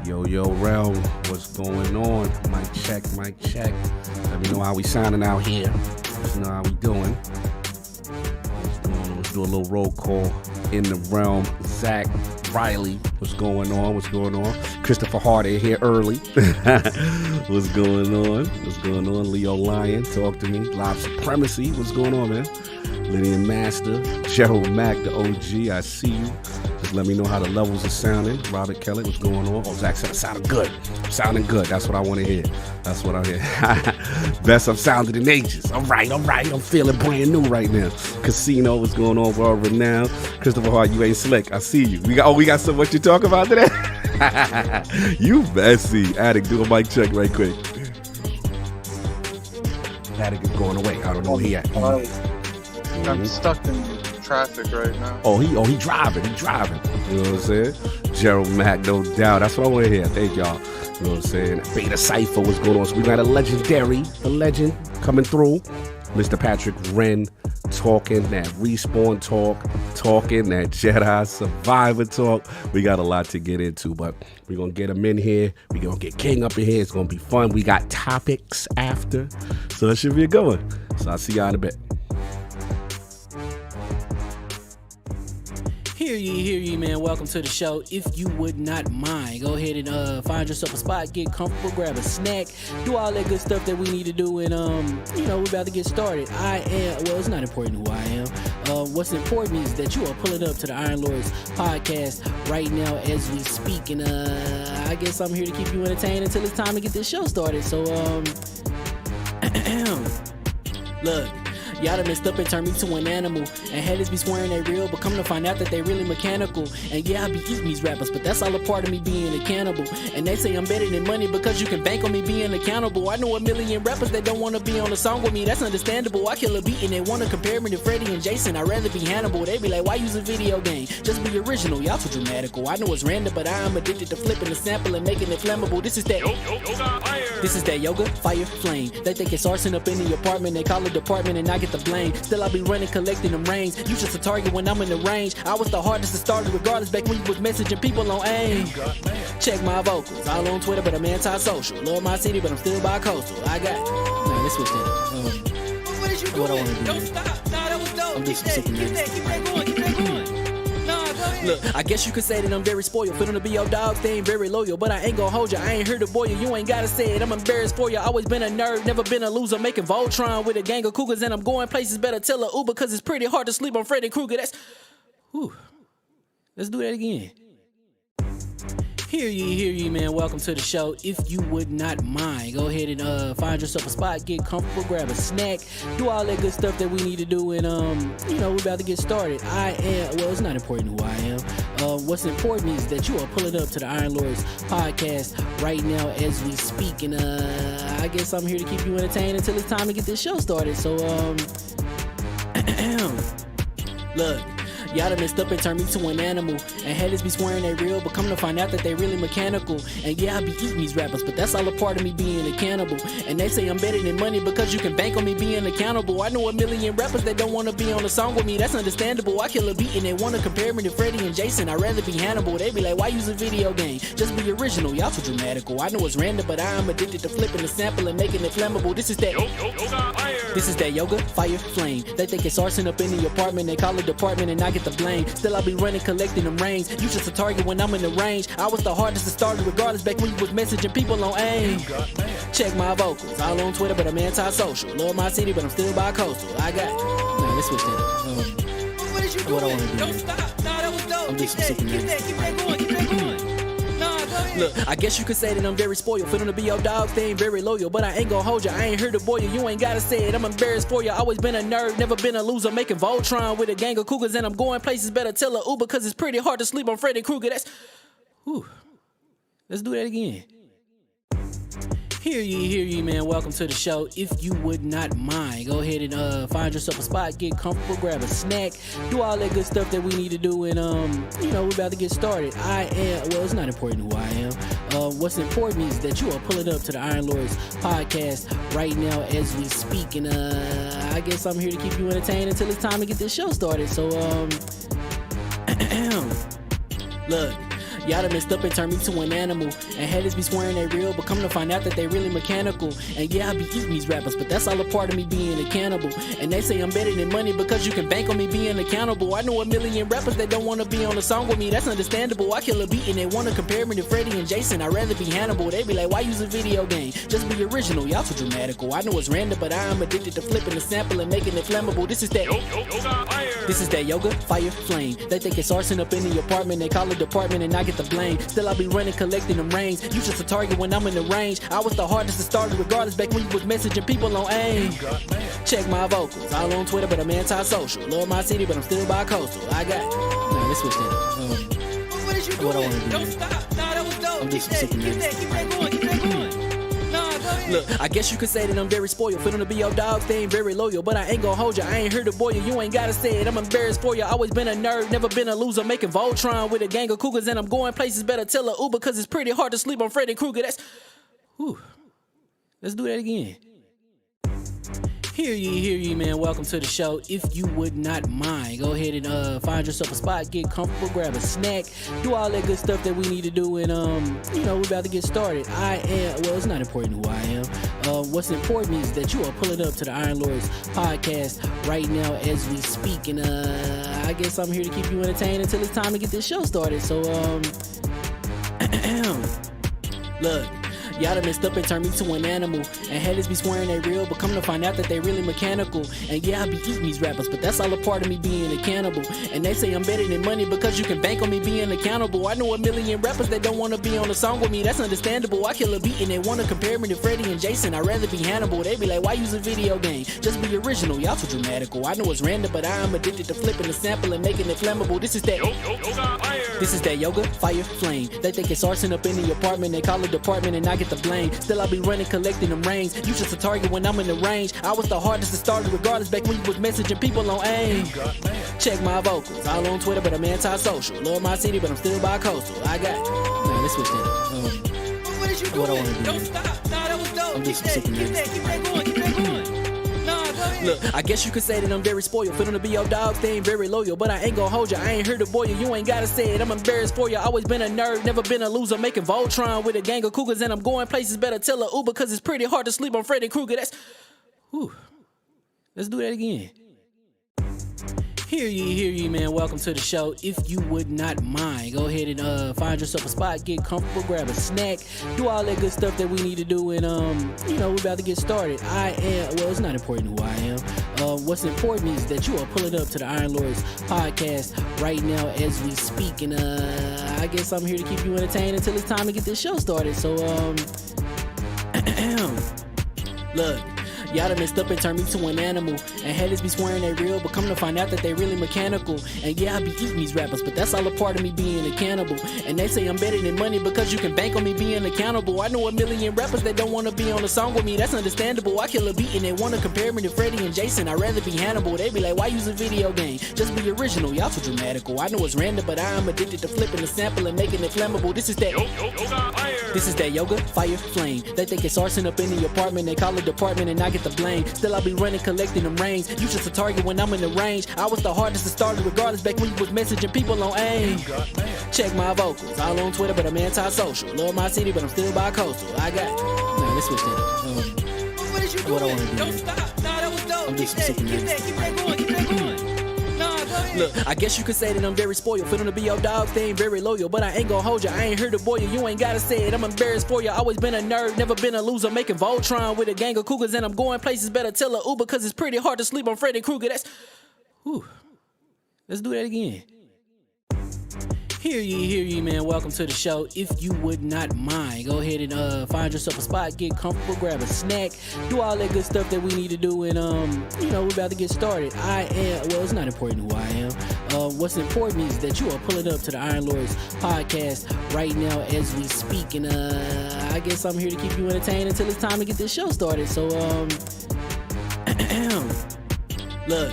Yo, Realm, what's going on? Mic check. Let me know how we sounding out here. Let me know how we doing. Let's do a little roll call in the realm. Zach Riley, what's going on? Christopher Hardy here early. What's going on? Leo Lion, talk to me. Live Supremacy, what's going on, man? Lydian Master, Gerald Mack, the OG, I see you. Just let me know how the levels are sounding. Robert Kelly, what's going on? Oh, Zach said it sounded good. Sounding good. That's what I want to hear. That's what I hear. Best I've sounded in ages. All right. I'm feeling brand new right now. Casino, what's going on? World renowned. Christopher Hart, you ain't slick. I see you. We got so much to talk about today. You messy. Addict, do a mic check right quick. Addict is going away. I don't know where he at. I'm stuck in traffic right now. Oh, he driving. You know what I'm saying? Gerald Mack, no doubt. That's what I want to hear. Thank y'all. You know what I'm saying? Beta Cypher, what's going on? So we got a legend coming through. Mr. Patrick Wren talking that Respawn talking that Jedi Survivor talk. We got a lot to get into, but we're going to get him in here. We're going to get King up in here. It's going to be fun. We got topics after, so it should be a good one. So I'll see y'all in a bit. Hear ye, man. Welcome to the show. If you would not mind, go ahead and find yourself a spot, get comfortable, grab a snack, do all that good stuff that we need to do, and we're about to get started. It's not important who I am. What's important is that you are pulling up to the Iron Lords podcast right now as we speak, and I guess I'm here to keep you entertained until it's time to get this show started. So look. Y'all done messed up and turned me to an animal. And haters be swearing they real, but come to find out that they really mechanical. And yeah, I be eating these rappers, but that's all a part of me being a cannibal. And they say I'm better than money because you can bank on me being accountable. I know a million rappers that don't want to be on a song with me, that's understandable. I kill a beat and they want to compare me to Freddie and Jason. I'd rather be Hannibal. They be like, why use a video game? Just be original, y'all too dramatical. I know it's random, but I am addicted to flipping the sample and making it flammable. This is that yoga, fire, flame. They think it's arson up in the apartment, they call it department and I get the blame. Still I be running, collecting them rains. You just a target when I'm in the range. I was the hardest to start regardless back when you was messaging people on AIM. Check my vocals, all on Twitter, but I'm anti-social. Love my city, but I'm still bi-coastal. Let's switch that up. What is you doing? What I want to do. Don't stop. Nah, that was dope. I'm doing some super Keep that going. Nah, go ahead. Look, I guess you could say that I'm very spoiled. For them to be your dogs, they ain't very loyal. But I ain't gonna hold you, I ain't here to boil you. You ain't gotta say it, I'm embarrassed for you. Always been a nerd, never been a loser. Making Voltron with a gang of cougars. And I'm going places, better tell a Uber. Cause it's pretty hard to sleep on Freddy Krueger. Let's do that again. Hear ye, man. Welcome to the show. If you would not mind, go ahead and find yourself a spot, get comfortable, grab a snack, do all that good stuff that we need to do, and we're about to get started. It's not important who I am. What's important is that you are pulling up to the Iron Lords podcast right now as we speak, and I guess I'm here to keep you entertained until it's time to get this show started. So look. Y'all done messed up and turned me to an animal. And haters be swearing they real, but come to find out that they really mechanical. And yeah, I be eating these rappers, but that's all a part of me being a cannibal. And they say I'm better than money because you can bank on me being accountable. I know a million rappers that don't want to be on a song with me, that's understandable. I kill a beat and they want to compare me to Freddie and Jason. I'd rather be Hannibal. They be like, why use a video game? Just be original, y'all too dramatical. I know it's random, but I am addicted to flipping the sample and making it flammable. This is that yoga, fire, flame. They think it's arson up in the apartment, they call it department and I get the blame. Still I be running, collecting them rains. You just a target when I'm in the range. I was the hardest to start regardless back when you was messaging people on AIM. Check my vocals, all on Twitter, but I'm anti-social. Love my city, but I'm still bi-coastal. Let's switch that up. What is you doing? What I want to do. Don't stop. Nah, that was dope. I'm doing some super Keep that going. Nah, go ahead. Look, I guess you could say that I'm very spoiled. For them to be your dogs, they ain't very loyal. But I ain't gonna hold you, I ain't here to boil you. You ain't gotta say it, I'm embarrassed for you. Always been a nerd, never been a loser. Making Voltron with a gang of cougars. And I'm going places, better tell a Uber. Cause it's pretty hard to sleep on Freddy Krueger. Let's do that again. Hear ye, man. Welcome to the show. If you would not mind, go ahead and find yourself a spot, get comfortable, grab a snack, do all that good stuff that we need to do, and we're about to get started. It's not important who I am. What's important is that you are pulling up to the Iron Lords podcast right now as we speak, and I guess I'm here to keep you entertained until it's time to get this show started. So look. Y'all done messed up and turned me to an animal. And haters be swearing they real, but come to find out that they really mechanical. And yeah, I be eating these rappers, but that's all a part of me being a cannibal. And they say I'm better than money because you can bank on me being accountable. I know a million rappers that don't wanna be on a song with me, that's understandable. I kill a beat and they wanna compare me to Freddie and Jason. I'd rather be Hannibal. They be like, why use a video game? Just be original, y'all too dramatical. I know it's random, but I am addicted to flipping the sample and making it flammable. This is that This is that yoga, fire, flame. They think it's arson up in the apartment. They call it department and I get the blame. Still I be running, collecting them rings. You just a target when I'm in the range. I was the hardest to start regardless back when you was messaging people on AIM. Check my vocals, all on Twitter, but I'm anti-social. Love my city, but I'm still bi-coastal. I got nah, let's switch that up. What is you What I doing? wanna do, Don't man. stop. Nah, that was dope. I'm Keep just that, sick of keep this. that, keep that going, keep that going. Nah, go ahead. Look, I guess you could say that I'm very spoiled. For them to be your dogs, they ain't very loyal. But I ain't gonna hold you, I ain't here to boil you. You ain't gotta say it, I'm embarrassed for you. Always been a nerd, never been a loser. Making Voltron with a gang of cougars. And I'm going places, better tell a Uber. Cause it's pretty hard to sleep on Freddy Krueger. That's, whew. Let's do that again. Hear ye, man. Welcome to the show. If you would not mind, go ahead and find yourself a spot, get comfortable, grab a snack, do all that good stuff that we need to do, and we're about to get started. It's not important who I am. What's important is that you are pulling up to the Iron Lords podcast right now as we speak, and I guess I'm here to keep you entertained until it's time to get this show started. So look. Y'all done messed up and turned me to an animal. And haters be swearing they real, but come to find out that they really mechanical. And yeah, I be eating these rappers, but that's all a part of me being a cannibal. And they say I'm better than money because you can bank on me being accountable. I know a million rappers that don't wanna be on a song with me, that's understandable. I kill a beat and they wanna compare me to Freddie and Jason. I'd rather be Hannibal. They be like, why use a video game? Just be original, y'all too dramatical. I know it's random, but I am addicted to flipping the sample and making it flammable. This is that This is that yoga, fire, flame. They think it's arson up in the apartment. They call it department and I get the blame. Still I be running, collecting them rings. You just a target when I'm in the range. I was the hardest to start regardless back when you was messaging people on AIM. Check my vocals, all on Twitter, but I'm anti-social. Love my city, but I'm still bi-coastal. I got nah, let's switch that up. What is you What I doing? wanna do, Don't man. stop. Nah, that was dope. I'm Keep just that, sick of keep this. that, keep that going, keep that going. Nah, go ahead. Look, I guess you could say that I'm very spoiled. For them to be your dogs, they ain't very loyal. But I ain't gonna hold you, I ain't here to boil you. You ain't gotta say it, I'm embarrassed for you. Always been a nerd, never been a loser. Making Voltron with a gang of cougars. And I'm going places, better tell a Uber. Cause it's pretty hard to sleep on Freddy Krueger. That's, whew. Let's do that again. Hear ye, man. Welcome to the show. If you would not mind, go ahead and find yourself a spot, get comfortable, grab a snack, do all that good stuff that we need to do, and we're about to get started. It's not important who I am. What's important is that you are pulling up to the Iron Lords podcast right now as we speak, and I guess I'm here to keep you entertained until it's time to get this show started. So look. Y'all done messed up and turned me to an animal. And haters be swearing they real, but come to find out that they really mechanical. And yeah, I be eating these rappers, but that's all a part of me being a cannibal. And they say I'm better than money because you can bank on me being accountable. I know a million rappers that don't wanna be on a song with me, that's understandable. I kill a beat and they wanna compare me to Freddie and Jason. I'd rather be Hannibal. They be like, why use a video game? Just be original, y'all too dramatical. I know it's random, but I am addicted to flipping the sample and making it flammable. This is that This is that yoga, fire, flame. They think it's arson up in the apartment. They call it department and I get the blame. Still I be running, collecting them rings. You just a target when I'm in the range. I was the hardest to start regardless back when you was messaging people on AIM. Check my vocals, all on Twitter, but I'm anti-social. Love my city, but I'm still bi-coastal. I got nah, let's switch that up. What is you What I doing? wanna do, Don't man. stop. Nah, that was dope. I'm Keep just that, sick of keep this. that, keep that going, keep that going. Nah, go ahead. Look, I guess you could say that I'm very spoiled. For them to be your dogs, they ain't very loyal. But I ain't gonna hold you, I ain't here to boil you. You ain't gotta say it, I'm embarrassed for you. Always been a nerd, never been a loser. Making Voltron with a gang of cougars. And I'm going places, better tell a Uber. Cause it's pretty hard to sleep on Freddy Krueger. That's, whew. Let's do that again. Hear ye, man. Welcome to the show. If you would not mind, go ahead and find yourself a spot, get comfortable, grab a snack, do all that good stuff that we need to do, and we're about to get started. It's not important who I am. What's important is that you are pulling up to the Iron Lords podcast right now as we speak, and I guess I'm here to keep you entertained until it's time to get this show started. So look.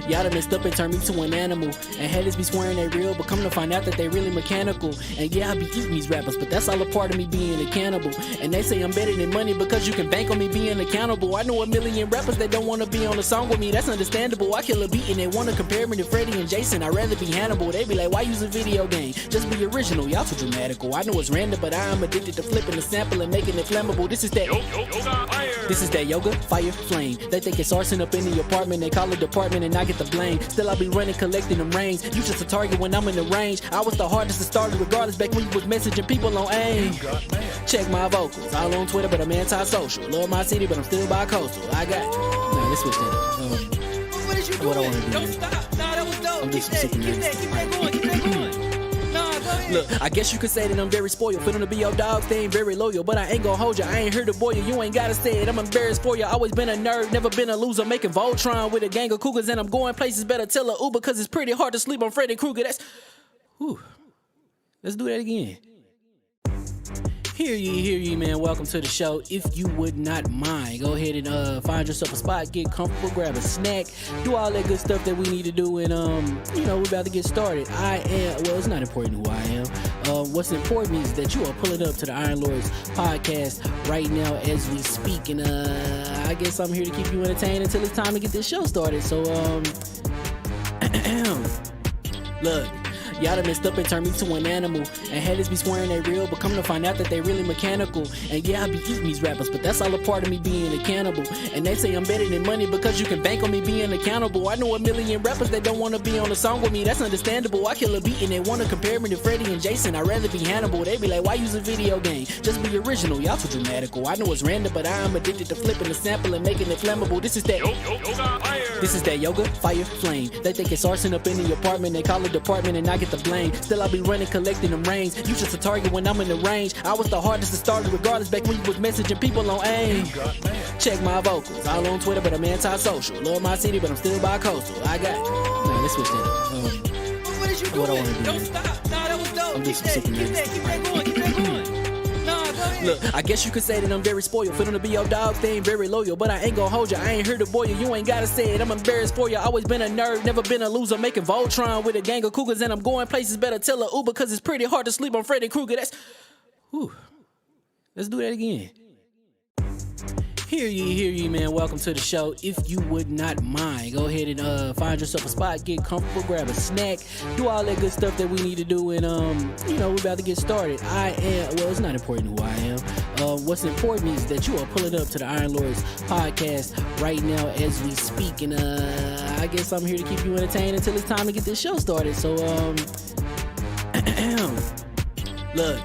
Y'all done messed up and turned me to an animal. And haters be swearing they real, but come to find out that they really mechanical. And yeah, I be eating these rappers, but that's all a part of me being a cannibal. And they say I'm better than money because you can bank on me being accountable. I know a million rappers that don't want to be on a song with me, that's understandable. I kill a beat and they want to compare me to Freddie and Jason. I'd rather be Hannibal. They be like, why use a video game? Just be original, y'all too dramatical. I know it's random, but I am addicted to flipping the sample and making it flammable. This is that This is that yoga, fire, flame. They think it's arson up in the apartment. They call it department and I get the blame. Still I be running, collecting them rings. You just a target when I'm in the range. I was the hardest to start regardless back when you was messaging people on AIM. Check my vocals, all on Twitter, but I'm anti-social. Love my city, but I'm still bi-coastal. I got nah, let's switch that up. What did you do? What I wanna do? Don't stop. Nah, that was dope. I'm Keep just that, super keep nice. that, keep that going, keep that going. Nah, go ahead. Look, I guess you could say that I'm very spoiled. For them to be your dogs, they ain't very loyal. But I ain't gonna hold you, I ain't here to boil you. You ain't gotta say it, I'm embarrassed for you. Always been a nerd, never been a loser. Making Voltron with a gang of cougars. And I'm going places, better tell a Uber. Cause it's pretty hard to sleep on Freddy Krueger. That's, whew. Let's do that again. Hear ye, man. Welcome to the show. If you would not mind, go ahead and find yourself a spot, get comfortable, grab a snack, do all that good stuff that we need to do, and we're about to get started. It's not important who I am. What's important is that you are pulling up to the Iron Lords podcast right now as we speak, and I guess I'm here to keep you entertained until it's time to get this show started. So look. Y'all done messed up and turned me to an animal. And haters be swearing they real, but come to find out that they really mechanical. And yeah, I be eating these rappers, but that's all a part of me being a cannibal. And they say I'm better than money because you can bank on me being accountable. I know a million rappers that don't want to be on a song with me, that's understandable. I kill a beat and they want to compare me to Freddie and Jason. I'd rather be Hannibal. They be like, why use a video game? Just be original, y'all too dramatical. I know it's random, but I am addicted to flipping the sample and making it flammable. This is that This is that yoga, fire, flame. They think it's arson up in the apartment. They call it department and I get the blame. Still I be running, collecting them rings. You just a target when I'm in the range. I was the hardest to start regardless back when you was messaging people on AIM. Check my vocals, all on Twitter, but I'm anti-social. Love my city, but I'm still bi-coastal. I got nah, let's switch that up. What did you do? What I wanna do? Don't stop. Nah, that was dope. I'm Keep just that, super keep nice. that, keep that going, keep that going. Nah, go ahead. Look, I guess you could say that I'm very spoiled. For them to be your dogs, they ain't very loyal. But I ain't gonna hold you, I ain't here to boil you. You ain't gotta say it, I'm embarrassed for you. Always been a nerd, never been a loser. Making Voltron with a gang of cougars. And I'm going places, better tell a Uber. Cause it's pretty hard to sleep on Freddy Krueger. That's, whew. Let's do that again. Hear ye, man. Welcome to the show. If you would not mind, go ahead and find yourself a spot, get comfortable, grab a snack, do all that good stuff that we need to do, and we're about to get started. It's not important who I am. What's important is that you are pulling up to the Iron Lords podcast right now as we speak, and I guess I'm here to keep you entertained until it's time to get this show started. So look.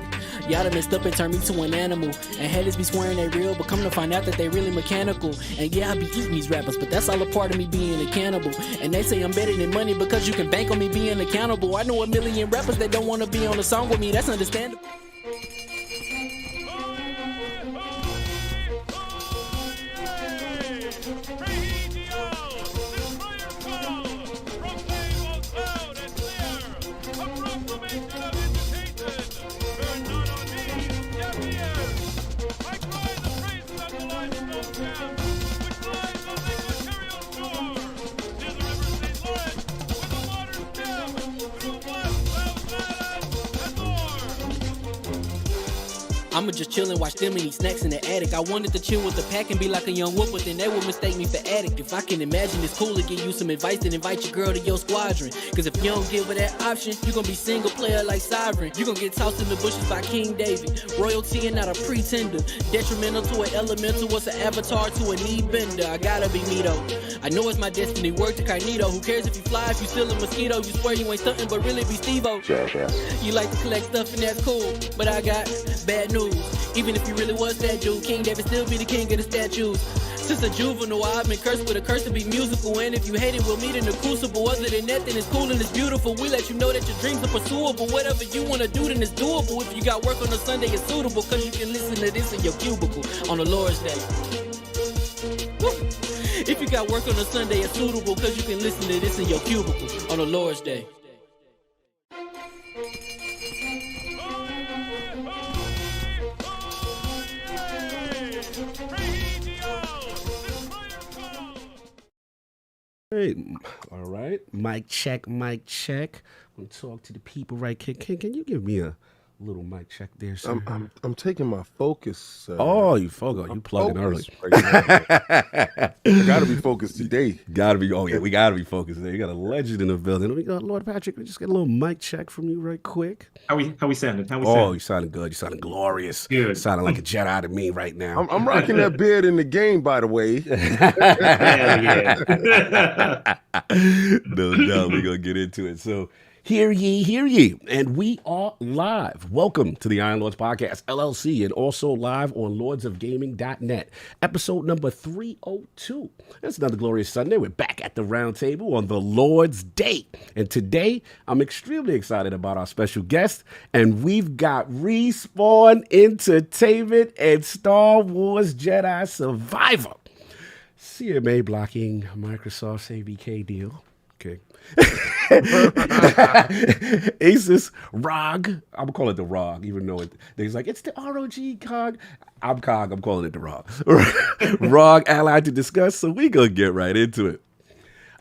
Y'all done messed up and turned me to an animal. And haters be swearing they real, but come to find out that they really mechanical. And yeah, I be eating these rappers, but that's all a part of me being a cannibal. And they say I'm better than money because you can bank on me being accountable. I know a million rappers that don't want to be on a song with me, that's understandable. I'ma just chill and watch them and eat snacks in the attic. I wanted to chill with the pack and be like a young whoop, but then they would mistake me for addict. If I can imagine it's cool to give you some advice, then invite your girl to your squadron. Cause if you don't give her that option, you gon' be single player like Sovereign. You gon' get tossed in the bushes by King David. Royalty and not a pretender. Detrimental to an elemental, what's an avatar to a knee bender? I gotta be me though. I know it's my destiny, word to Carnito. Who cares if you fly, if you still a mosquito? You swear you ain't stuntin', but really be Steve-O. You like to collect stuff and that's cool, but I got bad news. Even if you really was that dude, King David still be the king of the statues. Since a juvenile, I've been cursed with a curse to be musical. And if you hate it, we'll meet in the crucible. Other than that, then it's cool and it's beautiful. We let you know that your dreams are pursuable. Whatever you wanna do, then it's doable. If you got work on a Sunday, it's suitable. Cause you can listen to this in your cubicle on the Lord's Day. Woo. If you got work on a Sunday, it's suitable. Cause you can listen to this in your cubicle on the Lord's Day. All right. Mic check, mic check. I'm going to talk to the people, right? Can you give me a little mic check there, sir? I'm taking my focus. Oh, you you plugging early. Right I gotta be focused today. Gotta be. Oh yeah, we gotta be focused there. You got a legend in the building. We got Lord Patrick. We just get a little mic check from you, right quick. How we sounding? You sounding good. You sounding glorious. Good. You sounding like a Jedi to me right now. I'm rocking that beard in the game, by the way. Yeah. No doubt, we're gonna get into it. So hear ye, and we are live. Welcome to the Iron Lords Podcast, LLC, and also live on lordsofgaming.net, episode number 302. It's another glorious Sunday. We're back at the round table on the Lord's Day. And today, I'm extremely excited about our special guest, and we've got Respawn Entertainment and Star Wars Jedi Survivor. CMA blocking Microsoft's ABK deal. Okay. Asus ROG. I'm gonna call it the ROG, even though he's like, it's the ROG COG. I'm COG, I'm calling it the ROG. ROG allied to discuss, so we gonna get right into it.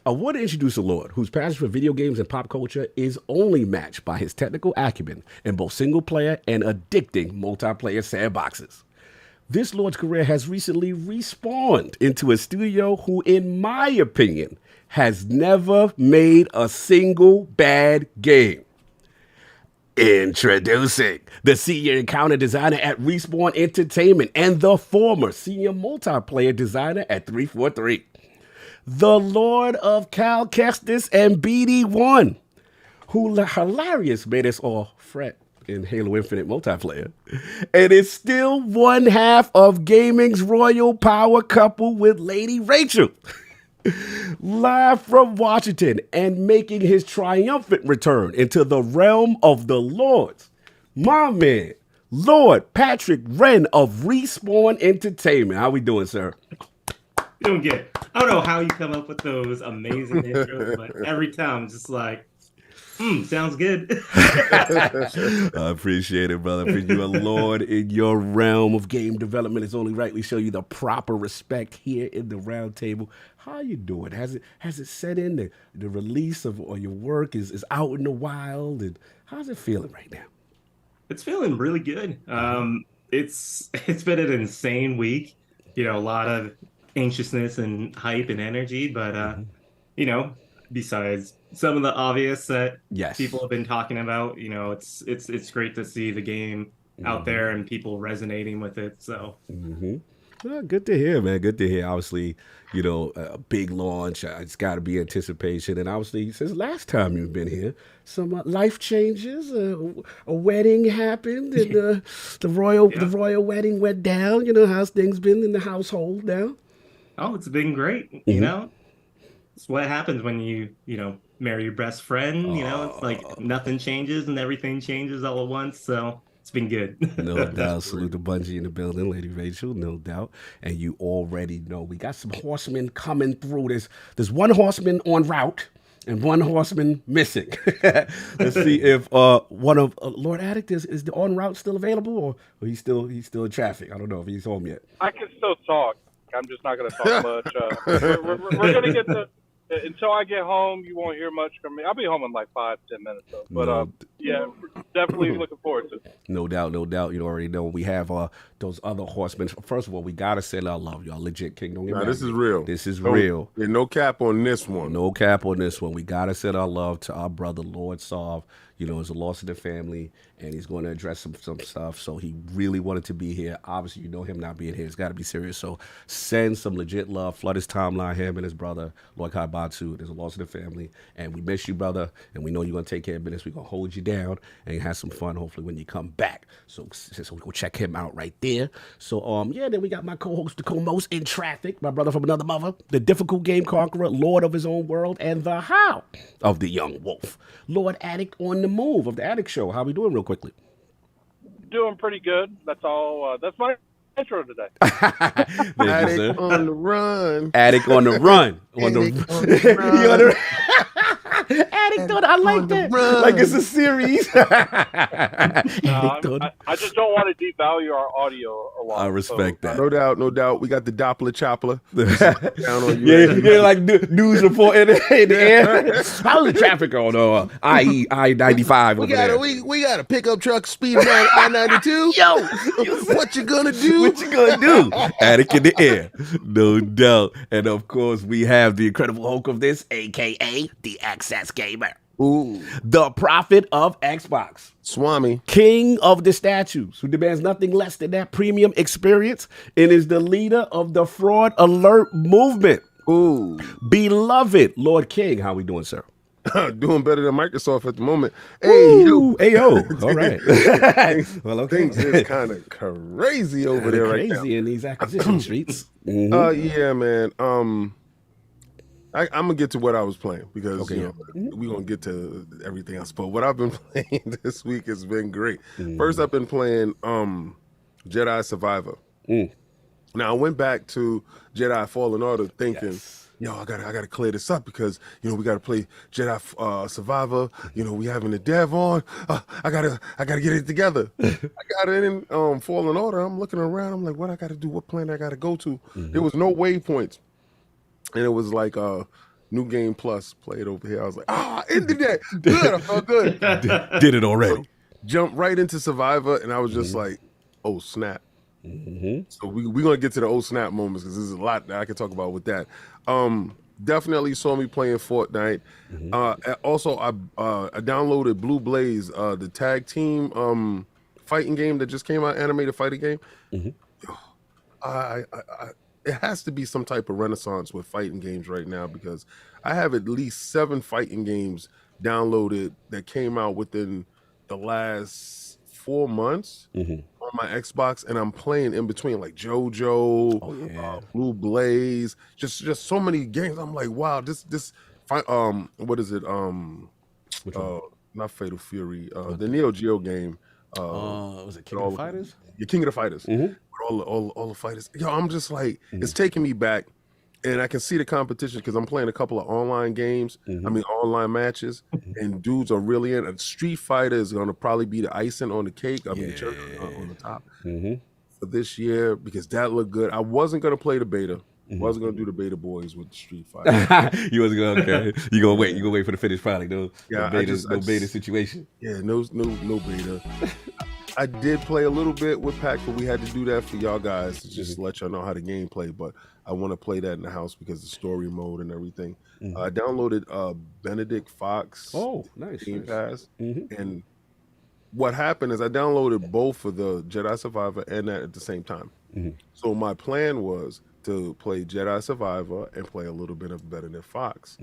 I want to introduce a Lord whose passion for video games and pop culture is only matched by his technical acumen in both single player and addicting multiplayer sandboxes. This Lord's career has recently respawned into a studio who, in my opinion, has never made a single bad game. Introducing the senior encounter designer at Respawn Entertainment and the former senior multiplayer designer at 343. The Lord of Cal Kestis and BD1, who hilarious made us all fret in Halo Infinite multiplayer, and is still one half of gaming's royal power couple with Lady Rachel. Live from Washington and making his triumphant return into the realm of the Lords, my man, Lord Patrick Wren of Respawn Entertainment. How we doing, sir? Doing good. I don't know how you come up with those amazing intros, but every time just like, sounds good. I appreciate it, brother. For you, a Lord in your realm of game development, it's only right we show you the proper respect here in the round table. How you doing? Has it set in? The release of or your work is out in the wild, and how's it feeling right now? It's feeling really good. It's been an insane week. You know, a lot of anxiousness and hype and energy, but you know, besides some of the obvious that people have been talking about, you know, it's great to see the game out there and people resonating with it. So Well, good to hear, man. Good to hear. Obviously, you know, a big launch. It's got to be anticipation. And obviously, since last time you've been here, some life changes. A wedding happened, and the royal wedding went down. You know, how's things been in the household now? Oh, it's been great. You know, it's what happens when you marry your best friend. You know, it's like nothing changes and everything changes all at once. So it's been good. No doubt. Salute to Bungie in the building, Lady Rachel, no doubt. And you already know we got some horsemen coming through. There's one horseman en route and one horseman missing. Let's see if one of Lord Addict is the en route still available, or he's still in traffic. I don't know if he's home yet. I can still talk. I'm just not going to talk much. We're going to get until I get home, you won't hear much from me. I'll be home in like 5-10 minutes, though. But yeah, definitely looking forward to it. No doubt. You already know we have those other horsemen. First of all, we gotta send our love, y'all. Legit, King. Don't get mad. This is real. This is real. There's no cap on this one. No cap on this one. We gotta send our love to our brother, Lord Sarv. You know, it's a loss of the family, and he's going to address some stuff. So he really wanted to be here. Obviously, you know him not being here. It's got to be serious. So send some legit love. Flood his timeline, him and his brother, Lord Kai Batu. There's a loss of the family, and we miss you, brother. And we know you're going to take care of business. We're going to hold you down and have some fun, hopefully, when you come back. So we go check him out right there. So, then we got my co-host, the co-most in traffic, my brother from another mother, the difficult game conqueror, Lord of his own world, and the how of the young wolf, Lord Addict on the move of the Addict Show. How we doing real quickly? Doing pretty good. That's all. That's my intro today. Addict on the run. Addict on the run. Addict on the run. Addict Addict on. I like that. Like it's a series. I just don't want to devalue our audio a lot. I respect that. No doubt, no doubt. We got the Doppler chopper down on you. Yeah, like news report in the air. How's the traffic on I-95 over there? We got a pickup truck speeding down I-92. Yo, what you gonna do? What you gonna do? Attic in the air, no doubt. And of course, we have the incredible Hulk of this, aka the Access Gamer. Ooh, The prophet of Xbox. Swami. King of the statues, who demands nothing less than that premium experience and is the leader of the Fraud Alert movement. Ooh. Beloved Lord King, how we doing, sir? Doing better than Microsoft at the moment. Ooh, Ayo. All right. Well, okay. Things is kind of crazy over there right now. Crazy in these acquisition streets. Yeah, man. I'm gonna get to what I was playing because we're gonna get to everything else. But what I've been playing this week has been great. First, I've been playing Jedi Survivor. Now I went back to Jedi Fallen Order thinking, I gotta clear this up because we gotta play Jedi Survivor. We having a dev on. I gotta get it together. I got it in Fallen Order. I'm looking around. I'm like, what I gotta do? What planet I gotta go to? There was no waypoints. And it was like New Game Plus played over here. I was like, ended that. Good. I felt good. Did it already. So, jumped right into Survivor, and I was just like, oh, snap. So we're going to get to the oh, snap moments because there's a lot that I can talk about with that. Definitely saw me playing Fortnite. Also, I downloaded Blue Blaze, the tag team fighting game that just came out, animated fighting game. It has to be some type of renaissance with fighting games right now because I have at least 7 fighting games downloaded that came out within the last 4 months on my Xbox, and I'm playing in between like JoJo, Blue Blaze, just so many games. I'm like, wow, this what is it? Not Fatal Fury, the Neo Geo game. Was it King of the Fighters? Yeah, King of the Fighters. All the fighters. I'm just like, it's taking me back, and I can see the competition because I'm playing a couple of online games. Online matches, and dudes are really in. Street Fighter is going to probably be the icing on the cake. I mean, the cherry on the top for this year because that looked good. I wasn't going to play the beta. Wasn't gonna do the beta boys with Street Fighter. You wasn't gonna. Okay. You gonna wait. You gonna wait for the finished product, though. Yeah, no beta situation. Yeah, no beta. I did play a little bit with Pac, but we had to do that for y'all guys to just let y'all know how the game play. But I want to play that in the house because the story mode and everything. I downloaded Benedict Fox. Oh, nice. Game Pass. And what happened is I downloaded both of the Jedi Survivor and that at the same time. So my plan was to play Jedi Survivor and play a little bit of Benedict Fox.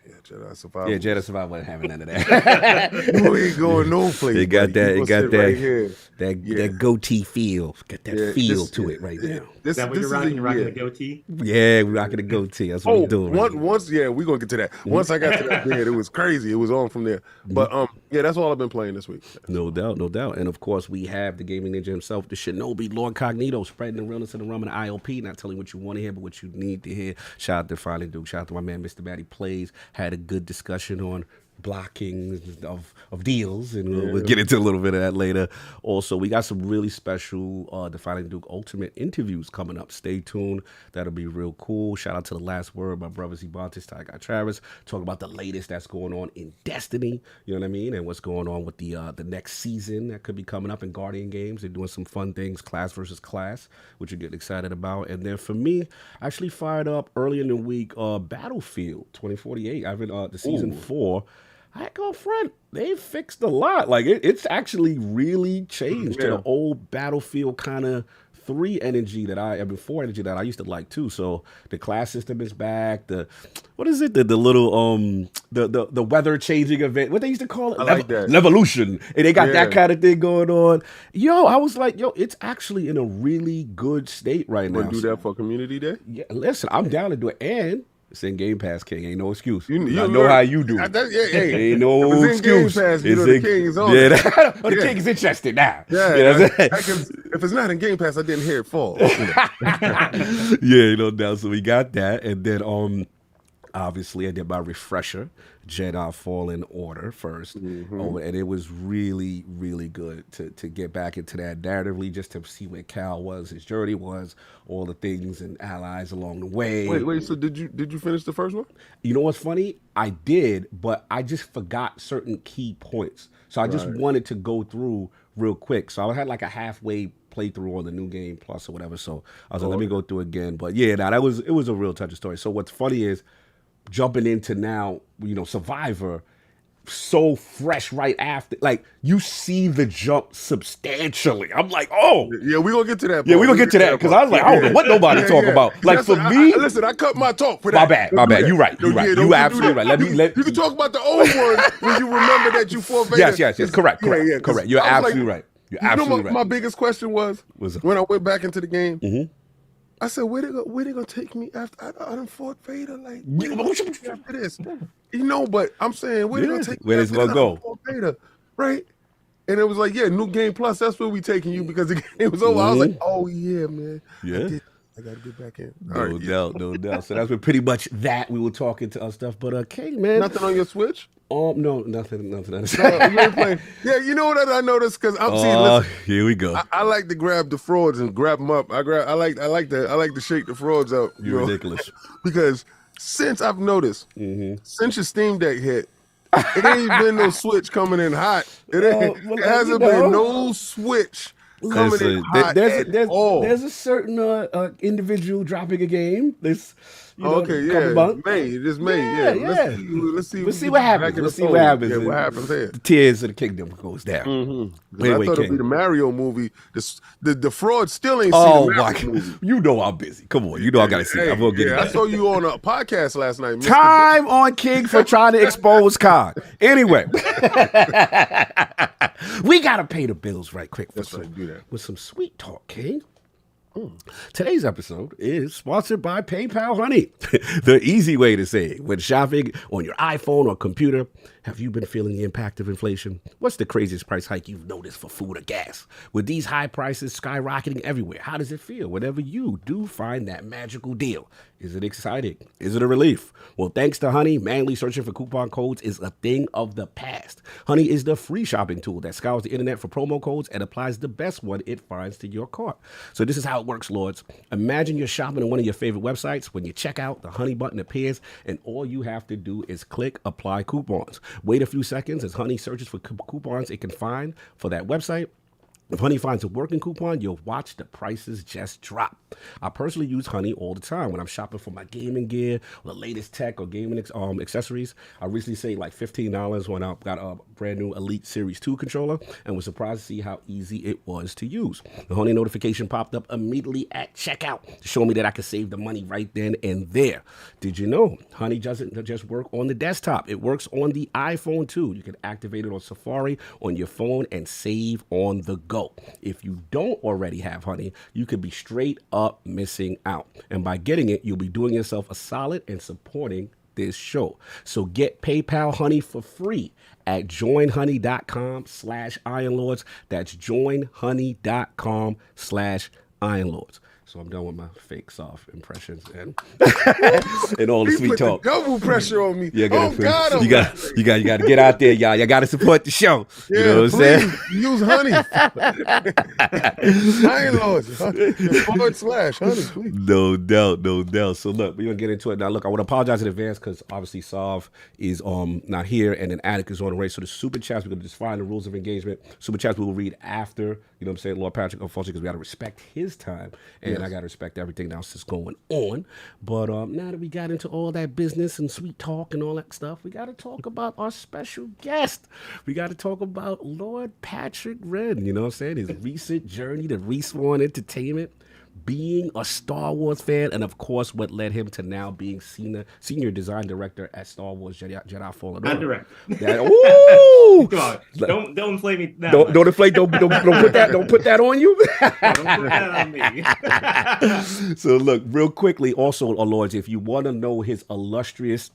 Yeah, Jedi Survivor. Yeah, Jedi Survivor wasn't having none of that. You ain't going no place. It got that. It got that. Right that goatee feel. Got that feel to it right now. Is that what you're rocking? You're rocking the goatee? Yeah, we're rocking the goatee. That's what we're doing. Once, we're gonna get to that. Once I got to that bed, it was crazy. It was on from there. But that's all I've been playing this week. No doubt. And of course, we have the gaming ninja himself, the Shinobi Lord Cognito, spreading the realness of the rum and the IOP, not telling what you want to hear, but what you need to hear. Shout out to Finally Duke. Shout out to my man, Mr. Matty Plays. Had a good discussion on blocking of deals, and we'll get into a little bit of that later. Also, we got some really special Defining Duke Ultimate interviews coming up. Stay tuned. That'll be real cool. Shout out to The Last Word, my brothers Ebontis, Ty Guy Travis, talking about the latest that's going on in Destiny, you know what I mean, and what's going on with the next season that could be coming up in Guardian Games. They're doing some fun things, class versus class, which you're getting excited about. And then for me, I actually fired up early in the week Battlefield 2048. I've been the season 4. I go front. They fixed a lot. Like it's actually really changed to the old Battlefield kind of 3 energy that 4 energy that I used to like too. So the class system is back. The what is it? The little the weather changing event. What they used to call it? I like that. Levolution. And they got that kind of thing going on. I was like, it's actually in a really good state right now. Want to do that for Community Day? Yeah, listen, I'm down to do it. And it's in Game Pass, King. Ain't no excuse. I know learn, how you do. Ain't no excuse. Game Pass, the King is on. The King is interested now. Yeah, you know if it's not in Game Pass, I didn't hear it fall. Yeah, no doubt. So we got that, and then Obviously, I did my refresher, Jedi Fallen Order first. And it was really, really good to get back into that narratively, just to see where Cal was, his journey was, all the things and allies along the way. Wait. So did you finish the first one? You know what's funny? I did, but I just forgot certain key points. So I just wanted to go through real quick. So I had like a halfway playthrough on the New Game Plus or whatever. So I was like, let me go through again. But yeah, it was a real touching story. So what's funny is jumping into now, Survivor, so fresh right after, like you see the jump substantially. I'm like, oh yeah, we gonna get to that. Yeah, we gonna get to that because I was like, I don't know what nobody talking about. Like for me, listen, I cut my talk for my that. My bad. You right. You absolutely right. You can talk about the old one when you remember that you fought Vader. Yes. Correct. You're absolutely right. You're absolutely right. My biggest question was when I went back into the game. I said, where they gonna take me after I done fought Vader? Like, after this, but I'm saying, where they gonna take me? Where it's gonna go? Fought Vader, right? And it was like, yeah, New Game Plus. That's where we taking you because the game was over. I was like, oh yeah, man. Yeah. I gotta get back in. No doubt. So that's been pretty much that. We were talking to stuff, but okay, man. Nothing on your Switch? No, nothing. You ain't playing. Yeah, you know what I noticed because I'm seeing. Listen, here we go. I like to grab the frauds and grab them up. I like to shake the frauds up. You're ridiculous. Because since I've noticed, since your Steam Deck hit, it ain't been no Switch coming in hot. It hasn't been no Switch coming in hot there's a certain individual dropping a game. This May. This May. Yeah. Let's see what happens. Yeah, what happens here? The Tears of the Kingdom goes down. I thought it'd be the Mario movie. The fraud still ain't seen the Mario movie. You know I'm busy. Come on. You know I gotta see it. I'm gonna get it. I saw you on a podcast last night. Time on King for trying to expose Khan. Anyway. We gotta pay the bills right quick with some sweet talk, King. Today's episode is sponsored by PayPal Honey, the easy way to save when shopping on your iPhone or computer. Have you been feeling the impact of inflation? What's the craziest price hike you've noticed for food or gas? With these high prices skyrocketing everywhere, how does it feel whenever you do find that magical deal? Is it exciting? Is it a relief? Well, thanks to Honey, manually searching for coupon codes is a thing of the past. Honey is the free shopping tool that scours the internet for promo codes and applies the best one it finds to your cart. So this is how it works, Lords. Imagine you're shopping on one of your favorite websites. When you check out, the Honey button appears, and all you have to do is click Apply Coupons. Wait a few seconds as Honey searches for coupons it can find for that website. If Honey finds a working coupon, you'll watch the prices just drop. I personally use Honey all the time when I'm shopping for my gaming gear, or the latest tech or gaming accessories. I recently saved like $15 when I got a brand new Elite Series 2 controller and was surprised to see how easy it was to use. The Honey notification popped up immediately at checkout to show me that I could save the money right then and there. Did you know Honey doesn't just work on the desktop? It works on the iPhone too. You can activate it on Safari on your phone and save on the go. If you don't already have Honey, you could be straight up missing out. And by getting it, you'll be doing yourself a solid and supporting this show. So get PayPal Honey for free at joinhoney.com/ironlords. That's joinhoney.com/ironlords. So I'm done with my fake soft impressions and all the sweet talk. Double pressure on me. You got to get out there, y'all. You got to support the show. Yeah, you know what I'm saying? Use Honey. Iron Lords. /Honey, please. No doubt. So look, we're gonna get into it now. Look, I want to apologize in advance because obviously Sav is not here and then Attic is on the way. So the super chats, we're gonna just find the rules of engagement. Super chats we will read after, you know what I'm saying, Lord Patrick, unfortunately, because we got to respect his time. And I got to respect everything else that's going on. But now that we got into all that business and sweet talk and all that stuff, we got to talk about our special guest. We got to talk about Lord Patrick Wren, you know what I'm saying? His recent journey to Respawn Entertainment, being a Star Wars fan, and of course what led him to now being senior design director at Star Wars Jedi Fallen Order. Director. Ooh! Come on, don't inflate me. Don't inflate. Don't put that on you. Don't put that on me. So look, real quickly, also, Lords, if you want to know his illustrious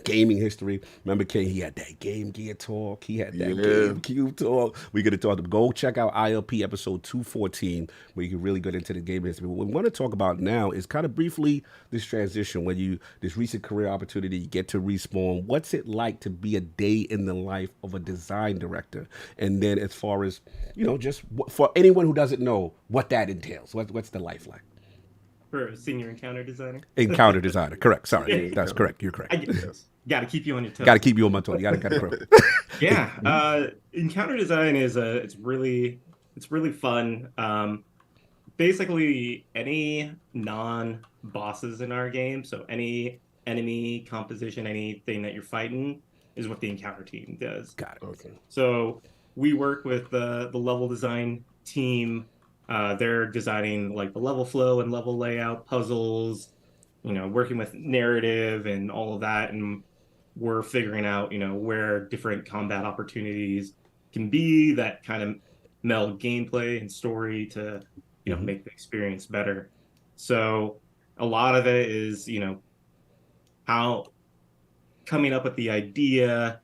gaming history. Remember, King, he had that Game Gear talk. He had that Yeah. GameCube talk. We could have talked. Go check out ILP episode 214, where you can really get into the gaming history. What we want to talk about now is kind of briefly this transition when this recent career opportunity, you get to Respawn. What's it like to be a day in the life of a design director? And then as far as, just for anyone who doesn't know what that entails, what's the life like? For a senior encounter designer. Encounter designer, correct. Sorry, that's correct. You're correct. Got to keep you on your toes. Got to keep you on my toes. You got to correct. Yeah, encounter design is it's really fun. Basically, any non-bosses in our game, so any enemy composition, anything that you're fighting, is what the encounter team does. Got it. Okay. So we work with the level design team. They're designing like the level flow and level layout, puzzles, working with narrative and all of that, and we're figuring out, where different combat opportunities can be that kind of meld gameplay and story to, make the experience better. So a lot of it is, how coming up with the idea,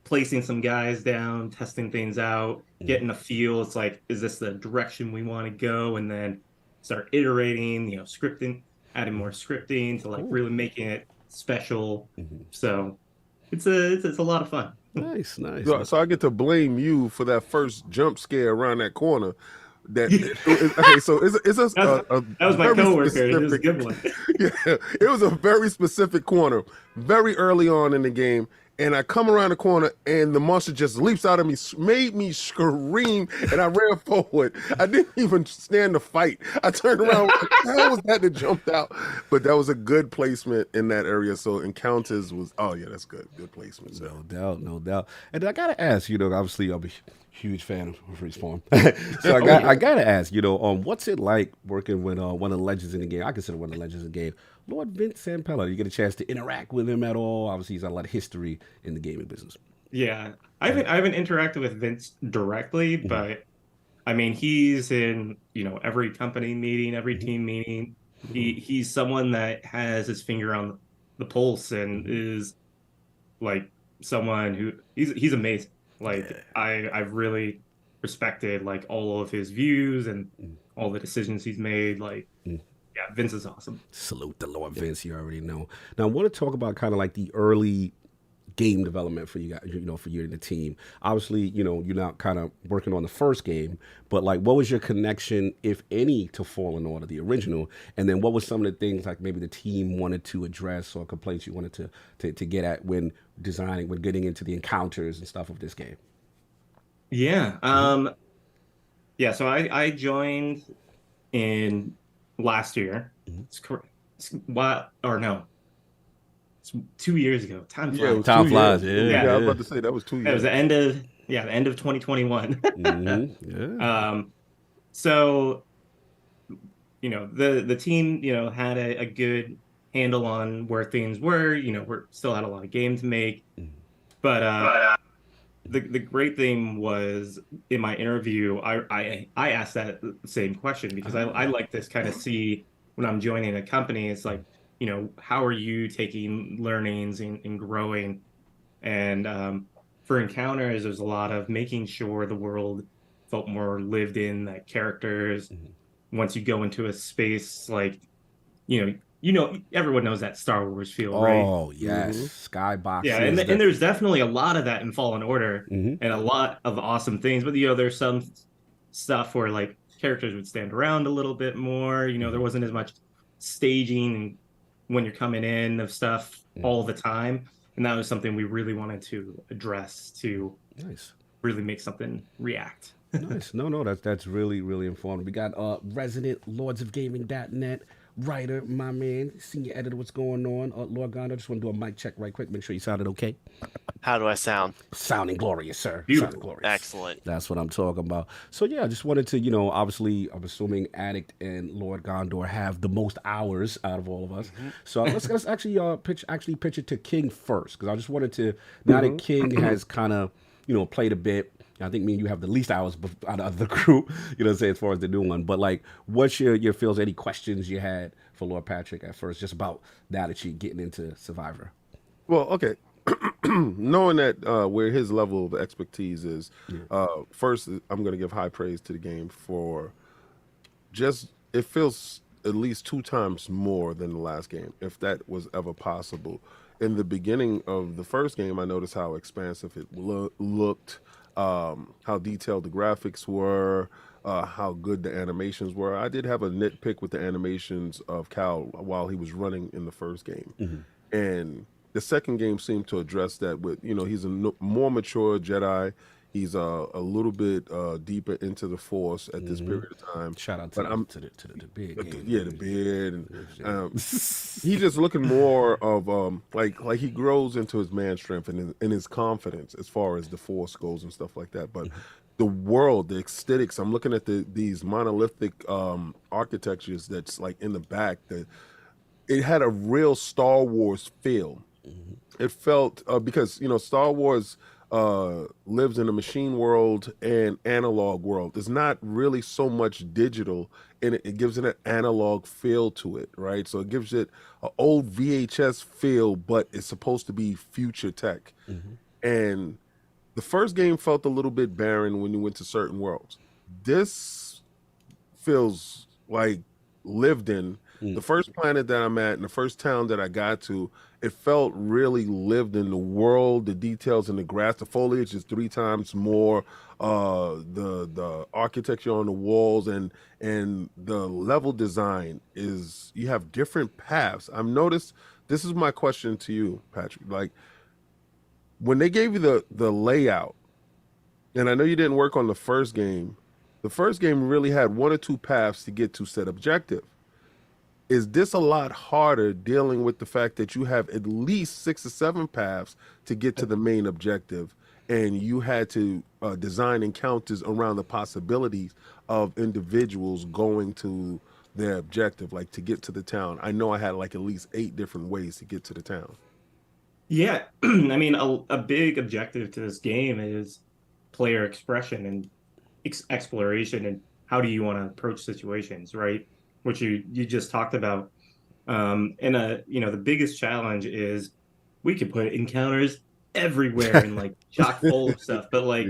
placing some guys down, testing things out, getting a feel. It's like, is this the direction we want to go? And then start iterating, scripting, adding more scripting to like really making it special. So it's a lot of fun. Nice. So I get to blame you for that first jump scare around that corner. Okay, so it's that was my coworker. It was a good one. Yeah, it was a very specific corner, very early on in the game. And I come around the corner, and the monster just leaps out of me, made me scream, and I ran forward. I didn't even stand to fight. I turned around. What the hell was that jumped out? But that was a good placement in that area. So encounters was, that's good. Good placement. So. No doubt. And I gotta ask, obviously I'm a huge fan of Respawn. So I gotta ask, what's it like working with one of the legends in the game? I consider one of the legends in the game, Lord Vince Zampella. You get a chance to interact with him at all? Obviously, he's got a lot of history in the gaming business. Yeah, I haven't interacted with Vince directly, but I mean, he's in every company meeting, every team meeting. He's someone that has his finger on the pulse and is like someone who he's amazing. Like I've really respected like all of his views and all the decisions he's made. Like. Yeah, Vince is awesome. Salute the Lord Vince, you already know. Now, I want to talk about kind of like the early game development for you guys, for you and the team. Obviously, you're not kind of working on the first game, but like, what was your connection, if any, to Fallen Order, the original? And then what was some of the things like maybe the team wanted to address or complaints you wanted to get at when getting into the encounters and stuff of this game? Yeah. So I joined in last year. It's 2 years ago. Time flies. Yeah, Time flies. Yeah, I was about to say that was 2 years. It was the end of 2021. Yeah. So the team had a good handle on where things were. We're still had a lot of game to make, but the great thing was in my interview, I asked that same question because I like this kind of see when I'm joining a company. It's like, how are you taking learnings and growing? And for encounters, there's a lot of making sure the world felt more lived in, that characters, once you go into a space like, everyone knows that Star Wars feel, right? Oh, yes. Skybox. Yeah, and there's definitely a lot of that in Fallen Order and a lot of awesome things. But, there's some stuff where, like, characters would stand around a little bit more. There wasn't as much staging when you're coming in of stuff all the time. And that was something we really wanted to address to really make something react. Nice. No, that's really, really informative. We got resident lordsofgaming.net writer, my man, senior editor. What's going on? Lord Gondor, just want to do a mic check right quick. Make sure you sounded okay. How do I sound? Sounding glorious, sir. Beautiful. Sounding glorious. Excellent. That's what I'm talking about. So yeah, I just wanted to, obviously, I'm assuming Addict and Lord Gondor have the most hours out of all of us. So let's actually pitch it to King first, because I just wanted to, now that King has kind of, played a bit. I think me and you have the least hours out of the group, as far as the new one. But like, what's your feels? Any questions you had for Lord Patrick at first, just about now that you're getting into Survivor? Well, okay. Knowing that where his level of expertise is, first I'm going to give high praise to the game for just it feels at least 2 times more than the last game, if that was ever possible. In the beginning of the first game, I noticed how expansive it looked, how detailed the graphics were, how good the animations were. I did have a nitpick with the animations of Cal while he was running in the first game, and the second game seemed to address that with, he's a more mature Jedi. He's a little bit deeper into the Force at this period of time. Shout out to the beard game. Yeah, the beard. And, he's just looking more of like he grows into his man strength and his confidence as far as the Force goes and stuff like that. But the world, the aesthetics, I'm looking at these monolithic architectures that's like in the back. That it had a real Star Wars feel. It felt because Star Wars lives in a machine world and analog world. There's not really so much digital in it. It gives it an analog feel to it, right? So it gives it an old VHS feel, but it's supposed to be future tech. And the first game felt a little bit barren when you went to certain worlds. This feels like lived in. The first planet that I'm at and the first town that I got to, it felt really lived in. The world, the details in the grass, the foliage is 3 times more. The architecture on the walls and the level design is, you have different paths. I've noticed, this is my question to you, Patrick. Like, when they gave you the layout, and I know you didn't work on the first game really had 1 or 2 paths to get to said objective. Is this a lot harder dealing with the fact that you have at least 6 or 7 paths to get to the main objective, and you had to design encounters around the possibilities of individuals going to their objective, like to get to the town? I know I had like at least 8 different ways to get to the town. Yeah, I mean, a big objective to this game is player expression and exploration, and how do you want to approach situations, right? Which you just talked about. And the biggest challenge is we could put encounters everywhere and like chock full of stuff, but like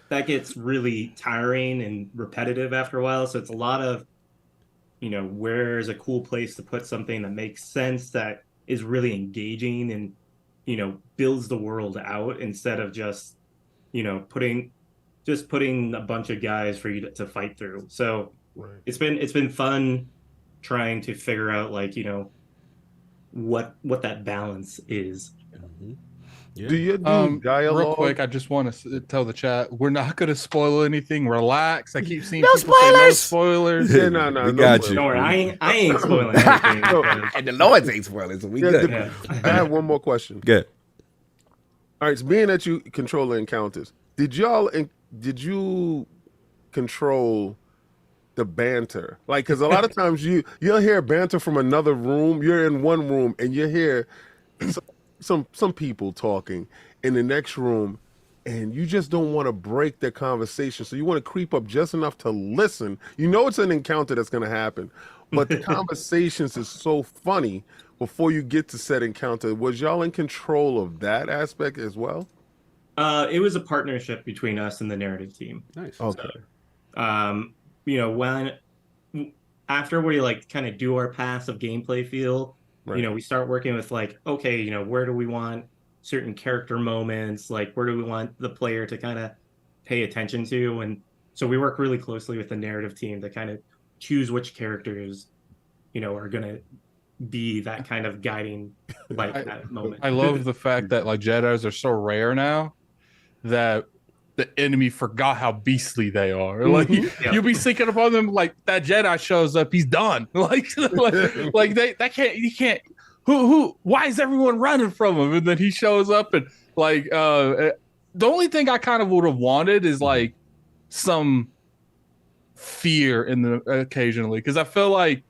that gets really tiring and repetitive after a while. So it's a lot of, where's a cool place to put something that makes sense, that is really engaging and, builds the world out, instead of just, putting a bunch of guys for you to fight through. So it's been fun trying to figure out, like, what that balance is. Yeah. Do you do dialogue? Real quick, I just want to tell the chat, we're not going to spoil anything. Relax. I keep seeing no people say no spoilers. Yeah, no, we got you. Don't worry, I ain't spoiling anything. And the Lord's ain't spoiling, so we good. I have one more question. Good. All right, so being that you control the encounters, did you control the banter? Like, because a lot of times you'll hear banter from another room. You're in one room and you hear some people talking in the next room, and you just don't want to break their conversation, so you want to creep up just enough to listen. It's an encounter that's going to happen, but the conversations is so funny before you get to said encounter. Was y'all in control of that aspect as well? It was a partnership between us and the narrative team. Nice. Okay. So, when after we like kind of do our passive gameplay feel, Right. we start working with like, okay, where do we want certain character moments? Like, where do we want the player to kind of pay attention to? And so we work really closely with the narrative team to kind of choose which characters, are going to be that kind of guiding light in that moment. I love the fact that like Jedis are so rare now that the enemy forgot how beastly they are. Like you'll be thinking upon them, like that Jedi shows up, he's done. Like you can't. Who? Why is everyone running from him? And then he shows up, and like the only thing I kind of would have wanted is like some fear in the occasionally, because I feel like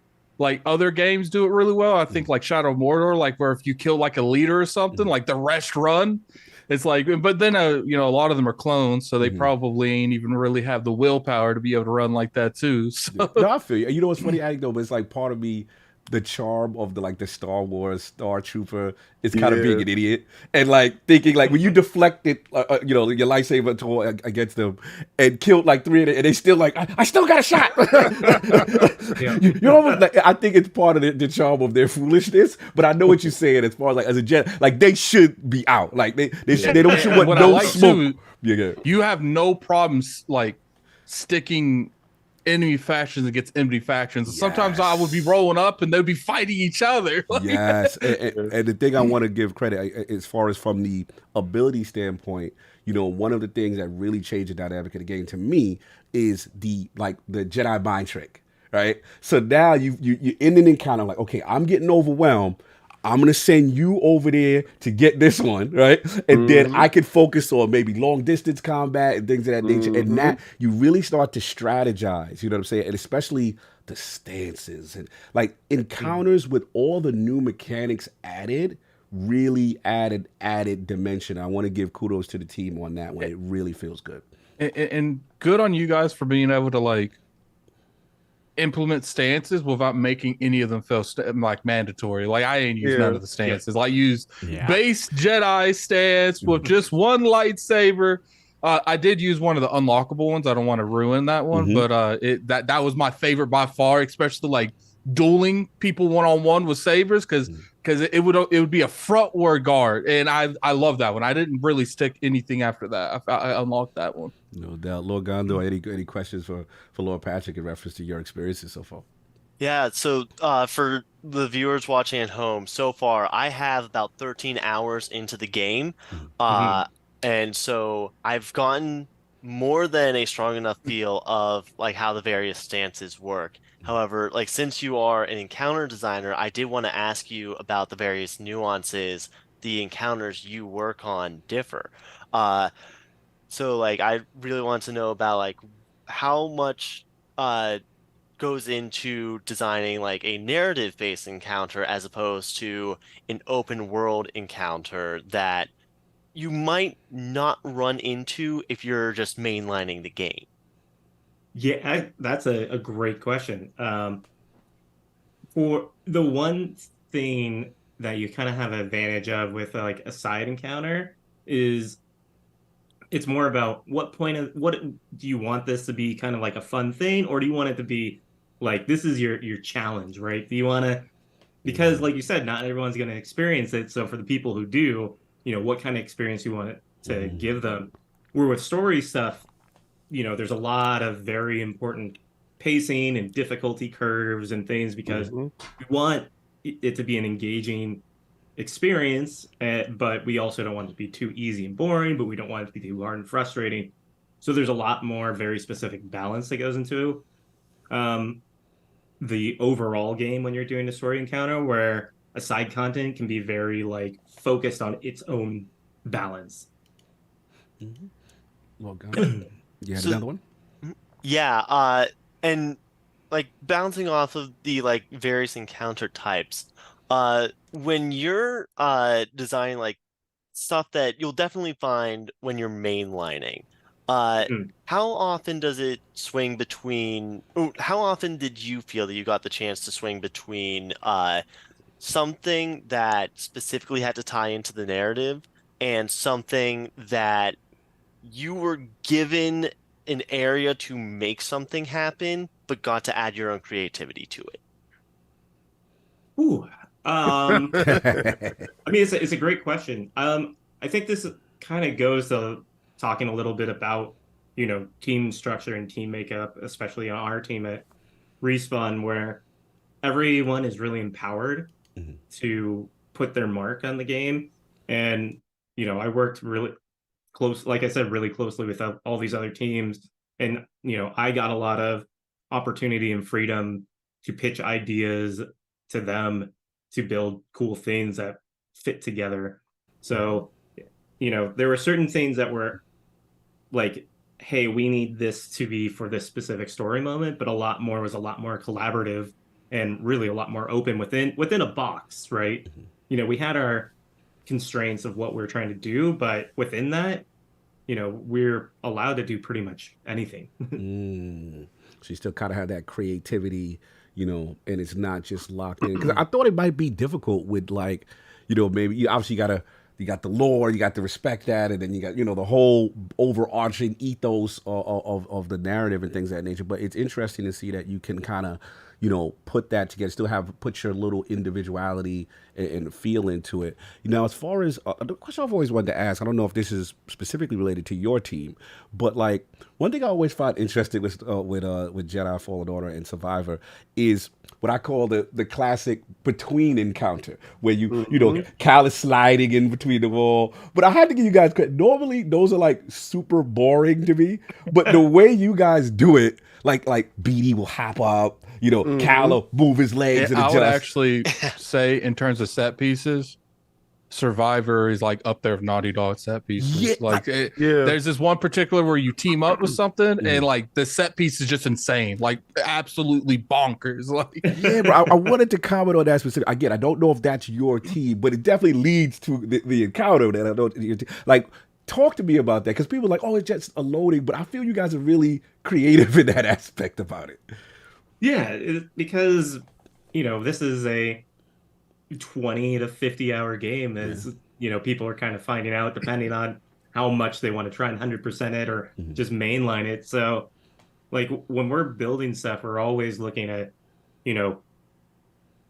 other games do it really well. I think like Shadow of Mordor, like where if you kill like a leader or something, like the rest run. It's like, but then a lot of them are clones, so they probably ain't even really have the willpower to be able to run like that too. So. No, I feel you. You know what's funny anecdote, but it's like part of me the charm of the Star Wars Star Trooper is kind of being an idiot and like thinking like when you deflected your lightsaber against them and killed like 3 of them and they still like I still got a shot. You're almost like I think it's part of the charm of their foolishness, but I know what you're saying as far as like as a Jedi, like they should be out, like they don't should want no smoke. You have no problems like sticking enemy factions against enemy factions. Yes. Sometimes I would be rolling up and they'd be fighting each other. Yes, and the thing I want to give credit as far as from the ability standpoint, one of the things that really changed the dynamic of the game to me is the Jedi mind trick, right? So now you end an encounter like, okay, I'm getting overwhelmed. I'm going to send you over there to get this one, right? And then I can focus on maybe long distance combat and things of that nature. And that you really start to strategize, you know what I'm saying? And especially the stances and like encounters with all the new mechanics added really added dimension. I want to give kudos to the team on that one. It really feels good. And good on you guys for being able to like implement stances without making any of them feel like mandatory. Like I ain't use none of the stances. I use base Jedi stance with just one lightsaber. I did use one of the unlockable ones. I don't want to ruin that one, but that was my favorite by far, especially like dueling people one-on-one with sabers because it would be a frontward guard, and I love that one. I didn't really stick anything after that. I unlocked that one. No doubt. Lord Gondo, any questions for Lord Patrick in reference to your experiences so far? Yeah, so for the viewers watching at home, so far I have about 13 hours into the game, and so I've gotten more than a strong enough feel of like how the various stances work. However, like since you are an encounter designer, I did want to ask you about the various nuances the encounters you work on differ. So like I really want to know about like how much goes into designing like a narrative-based encounter as opposed to an open world encounter that you might not run into if you're just mainlining the game. Yeah, that's a great question. For the one thing that you kind of have an advantage of with like a side encounter is it's more about what do you want this to be kind of like a fun thing, or do you want it to be like this is your challenge, right? Do you want to, because like you said, not everyone's going to experience it. So for the people who do, what kind of experience you want it to give them. Where with story stuff, there's a lot of very important pacing and difficulty curves and things because we want it to be an engaging experience, but we also don't want it to be too easy and boring, but we don't want it to be too hard and frustrating. So there's a lot more very specific balance that goes into the overall game when you're doing a story encounter, where a side content can be very like focused on its own balance. Well, God. You had another one? Yeah, and like bouncing off of the like various encounter types, when you're designing like stuff that you'll definitely find when you're mainlining, how often does it swing between? How often did you feel that you got the chance to swing between something that specifically had to tie into the narrative and something that you were given an area to make something happen, but got to add your own creativity to it? Ooh, I mean, it's a great question. I think this kind of goes to talking a little bit about, team structure and team makeup, especially on our team at Respawn, where everyone is really empowered to put their mark on the game. And, I worked really close, like I said, really closely with all these other teams. And, I got a lot of opportunity and freedom to pitch ideas to them to build cool things that fit together. So, there were certain things that were like, hey, we need this to be for this specific story moment, but a lot more collaborative and really a lot more open within a box, right? We had our constraints of what we're trying to do, but within that, we're allowed to do pretty much anything. So you still kind of have that creativity, and it's not just locked in. Because I thought it might be difficult with like, maybe obviously you got the lore, you got to respect that, and then you got the whole overarching ethos of the narrative and things of that nature. But it's interesting to see that you can kind of put that together, still put your little individuality and feel into it. As far as the question I've always wanted to ask, I don't know if this is specifically related to your team, but like one thing I always find interesting with Jedi Fallen Order and Survivor is what I call the classic between encounter, where Cal is sliding in between the wall. But I had to give you guys credit. Normally those are like super boring to me, but the way you guys do it, like BD will hop up. Cal will move his legs and adjust. I would actually say, in terms of set pieces, Survivor is like up there with Naughty Dog set pieces. Yeah, there's this one particular where you team up with something, and like the set piece is just insane, like absolutely bonkers. Like, yeah, bro. I wanted to comment on that specific. Again, I don't know if that's your team, but it definitely leads to the encounter that I don't like. Talk to me about that, because people are like, oh, it's just a loading, but I feel you guys are really creative in that aspect about it. Yeah, because this is a 20 to 50 hour game, as people are kind of finding out, depending on how much they want to try and 100% it or just mainline it. So like when we're building stuff, we're always looking at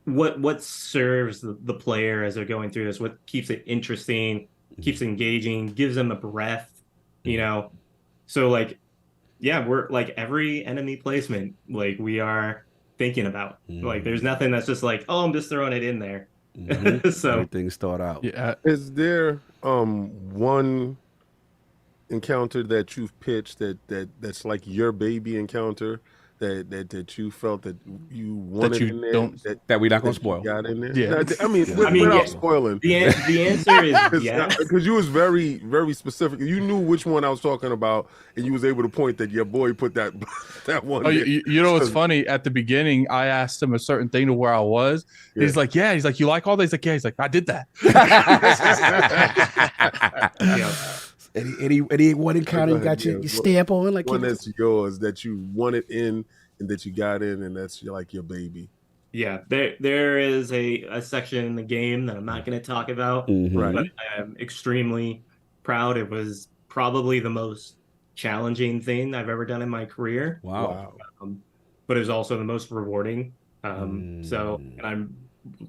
what serves the player as they're going through this, what keeps it interesting, keeps it engaging, gives them a breath, so like, yeah, we're like every enemy placement, like we are thinking about. Like there's nothing that's just like, oh, I'm just throwing it in there. So everything start out. Yeah. Is there one encounter that you've pitched that's like your baby encounter that you felt that you wanted in there that we're not gonna spoil? Got in there? Yeah. I mean, without spoiling. The answer is yes. Because you was very, very specific. You knew which one I was talking about, and you was able to point that your boy put that one. Oh, you know what's funny? At the beginning, I asked him a certain thing to where I was. Yeah. He's like, yeah. He's like, you like all these? He's like, yeah. He's like, I did that. Any one encounter you got your stamp on, like one that's yours that you wanted in and that you got in, and that's like your baby. Yeah, there is a section in the game that I'm not going to talk about, Right. but I am extremely proud. It was probably the most challenging thing I've ever done in my career. Wow. But it was also the most rewarding. So, and I'm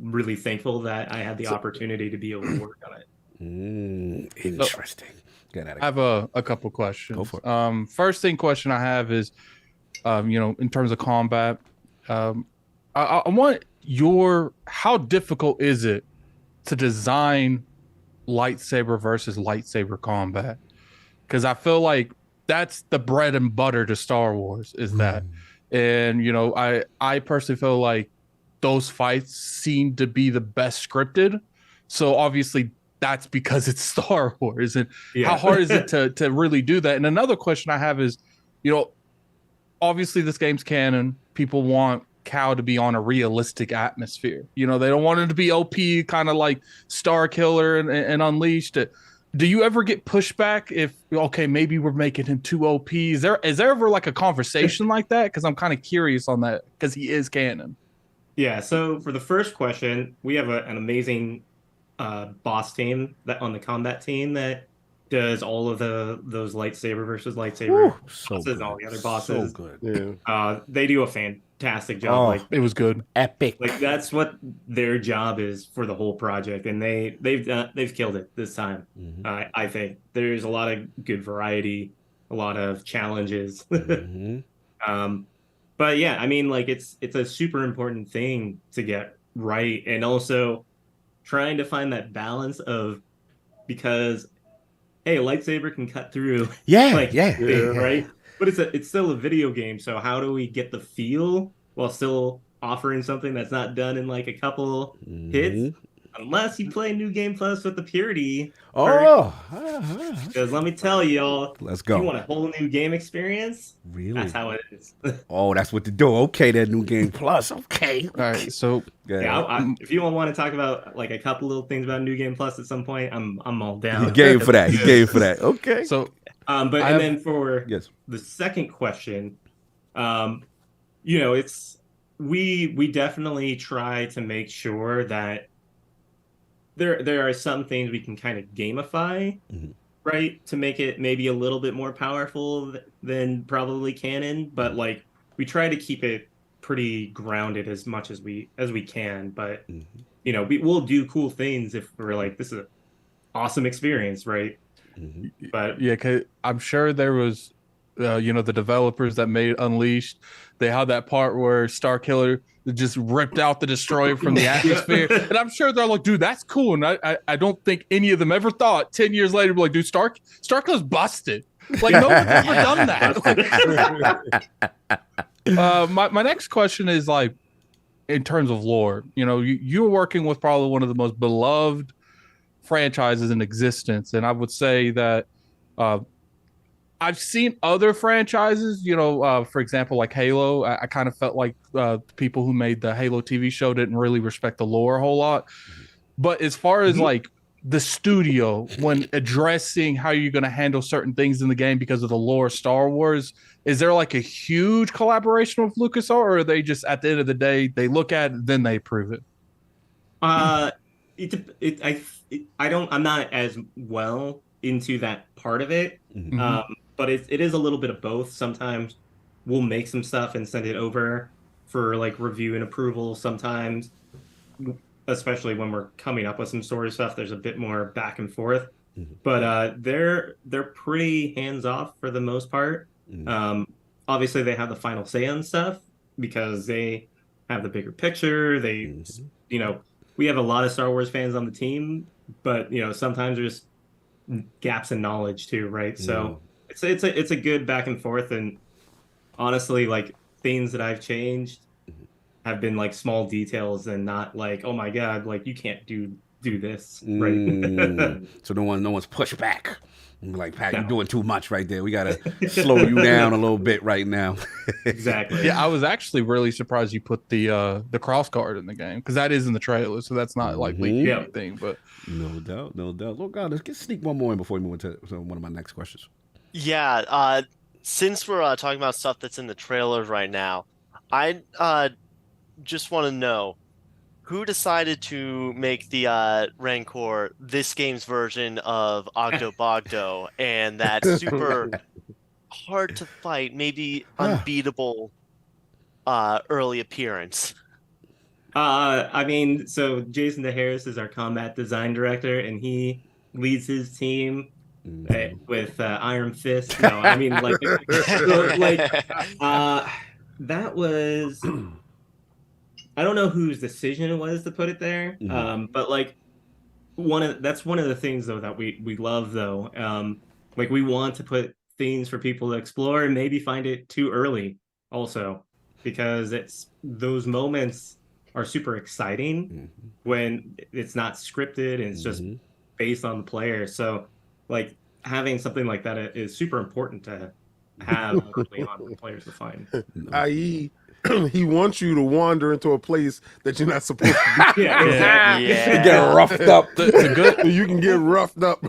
really thankful that I had the opportunity to be able to work on it. Interesting. I have a couple questions. Go for it. First question I have is, in terms of combat, I want how difficult is it to design lightsaber versus lightsaber combat? Because I feel like that's the bread and butter to Star Wars, is that. And, I personally feel like those fights seem to be the best scripted. So obviously that's because it's Star Wars. And how hard is it to really do that? And another question I have is, obviously this game's canon. People want Cal to be on a realistic atmosphere. They don't want him to be OP, kind of like Star Killer and Unleashed. Do you ever get pushback if, okay, maybe we're making him too OP? Is there ever like a conversation like that? Because I'm kind of curious on that, because he is canon. Yeah, so for the first question, we have an amazing boss team on the combat team that does all of those lightsaber versus lightsaber bosses and all the other bosses. So good. Yeah. They do a fantastic job. It was good. Epic. Like that's what their job is for the whole project, and they've killed it this time. I think there's a lot of good variety, a lot of challenges. But yeah, I mean, like it's a super important thing to get right, and also trying to find that balance of, because hey, a lightsaber can cut through thing, right? But it's still a video game, so how do we get the feel while still offering something that's not done in like a couple hits? Unless you play New Game Plus with the Purity. Because let me tell you, y'all, let's go. You want a whole new game experience? Really? That's how it is. That's what to do. Okay, that New Game Plus. Okay. All right. So if you want to talk about like a couple little things about New Game Plus at some point, I'm all down. You game for that. Okay. So, then for the second question, it's we definitely try to make sure that there are some things we can kind of gamify, right, to make it maybe a little bit more powerful than probably canon, but like we try to keep it pretty grounded as much as we can. But you know, we'll do cool things if we're like, this is an awesome experience, right? But yeah, 'cause I'm sure there was you know, the developers that made Unleashed, they had that part where Starkiller just ripped out the destroyer from the atmosphere, and I'm sure they're like, dude, that's cool. And I don't think any of them ever thought 10 years later, like, dude, Starkiller's busted. Like, no one's ever done that. My next question is, like, in terms of lore, you know, you're working with probably one of the most beloved franchises in existence, and I would say that I've seen other franchises, you know, for example, like Halo. I kind of felt like people who made the Halo TV show didn't really respect the lore a whole lot. But as far as like the studio, when addressing how you're going to handle certain things in the game because of the lore of Star Wars, is there like a huge collaboration with LucasArts, or are they just, at the end of the day, they look at it, then they approve it? I'm not as well into that part of it. But it is a little bit of both. Sometimes we'll make some stuff and send it over for like review and approval. Sometimes, especially when we're coming up with some story stuff, there's a bit more back and forth. But they're pretty hands off for the most part. Obviously, they have the final say on stuff because they have the bigger picture. They, you know, we have a lot of Star Wars fans on the team, but you know, sometimes there's gaps in knowledge too, right? So it's a good back and forth, and honestly, like, things that I've changed have been like small details and not like, oh my god, like you can't do this, right? So no one's pushed back. Like, Pat, you're doing too much right there. We gotta slow you down a little bit right now. Exactly. Yeah, I was actually really surprised you put the cross guard in the game, because that is in the trailer, so that's not like leaking anything. But no doubt. Look, God, let's sneak one more in before we move into one of my next questions. Yeah, since we're talking about stuff that's in the trailers right now, I just want to know who decided to make the Rancor this game's version of Ogdo Bogdo, and that super hard to fight, maybe unbeatable early appearance. I mean, so Jason DeHarris is our combat design director, and he leads his team with Iron Fist. No, I mean, like, that was. I don't know whose decision it was to put it there, but like that's one of the things though that we love though. Like, we want to put things for people to explore and maybe find it too early also, because those moments are super exciting when it's not scripted and it's just based on the player. So like having something like that is super important to have early on for players to find. I.e., he wants you to wander into a place that you're not supposed to be. Yeah, exactly. You get roughed up. You can get roughed up.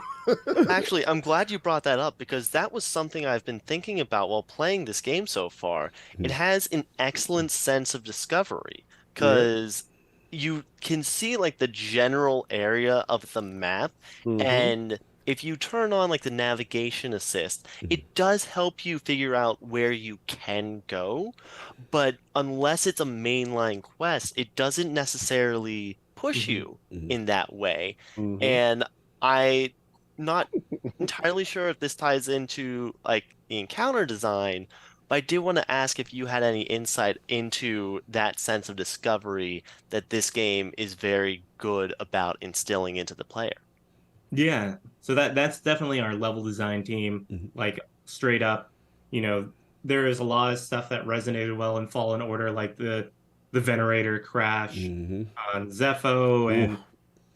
Actually, I'm glad you brought that up, because that was something I've been thinking about while playing this game so far. It has an excellent sense of discovery, because you can see like the general area of the map, and if you turn on like the navigation assist, it does help you figure out where you can go, but unless it's a mainline quest, it doesn't necessarily push you in that way. And I'm not entirely sure if this ties into like the encounter design, but I did want to ask if you had any insight into that sense of discovery that this game is very good about instilling into the player. Yeah, so that's definitely our level design team. Like, straight up, you know, there is a lot of stuff that resonated well in Fallen Order, like the Venerator crash on Zepho, and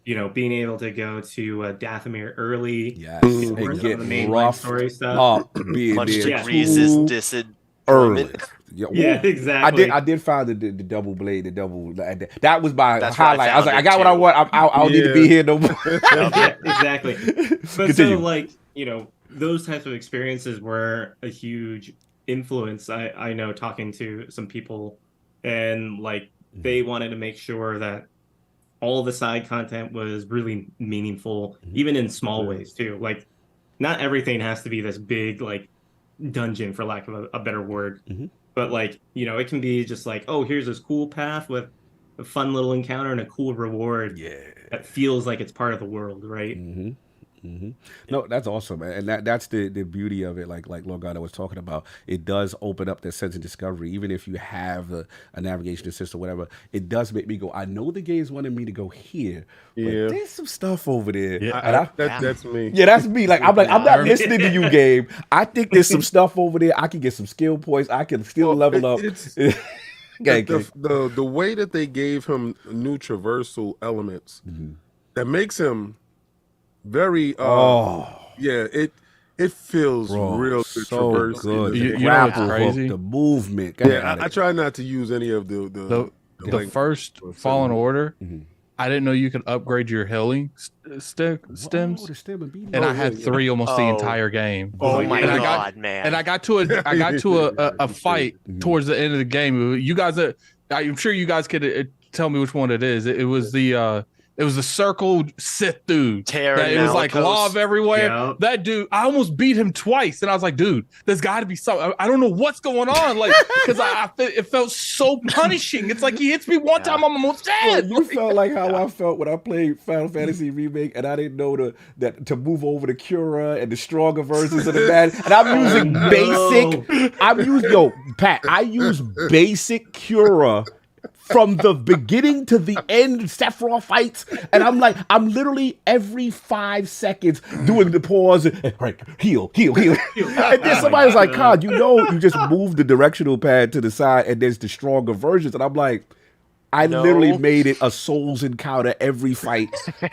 you know, being able to go to Dathomir early. Yes, and get the main rough story stuff. Much to Yeah. Grease's disappointment. Early. Yeah, exactly. I did find the double blade, that was my That's where highlight. I was like, found I it got what I too. want. I don't need to be here no more. Yeah, exactly. But Continue. so, like, you know, those types of experiences were a huge influence. I know, talking to some people and like they wanted to make sure that all the side content was really meaningful, even in small ways too. Like, not everything has to be this big like dungeon, for lack of a better word. But like, it can be just like, oh, here's this cool path with a fun little encounter and a cool reward. Yeah. That feels like it's part of the world, right? No, that's awesome, man. And that's the beauty of it. Like Lord God was talking about, it does open up that sense of discovery. Even if you have a navigation assist or whatever, it does make me go, I know the game's wanting me to go here, but there's some stuff over there. Yeah, that's me. Yeah, that's me. Like I'm not listening to you, game. I think there's some stuff over there. I can get some skill points. I can still level up. The way that they gave him new traversal elements that makes him very it feels real to so traverse. Good. You know what's crazy? The movement. I try not to use any of the first Fallen Order. I didn't know you could upgrade your healing stems, and I had 3 almost the entire game. Oh my and God, man! And I got to a fight towards the end of the game. You guys, I'm sure you guys could tell me which one it is. It was the circled Sith dude. It was like lava everywhere. Yeah. That dude, I almost beat him twice, and I was like, dude, there's got to be something. I don't know what's going on, like, because it felt so punishing. It's like he hits me one time, I'm almost dead. Well, you felt like how I felt when I played Final Fantasy Remake, and I didn't know that to move over the Cura and the stronger versions of the bad. And I'm using basic. I use basic Cura from the beginning to the end, Sephiroth fights, and I'm literally every 5 seconds doing the pause, and right, heal. And then somebody's like, God, you just move the directional pad to the side, and there's the stronger versions, and I'm like, literally made it a Souls encounter every fight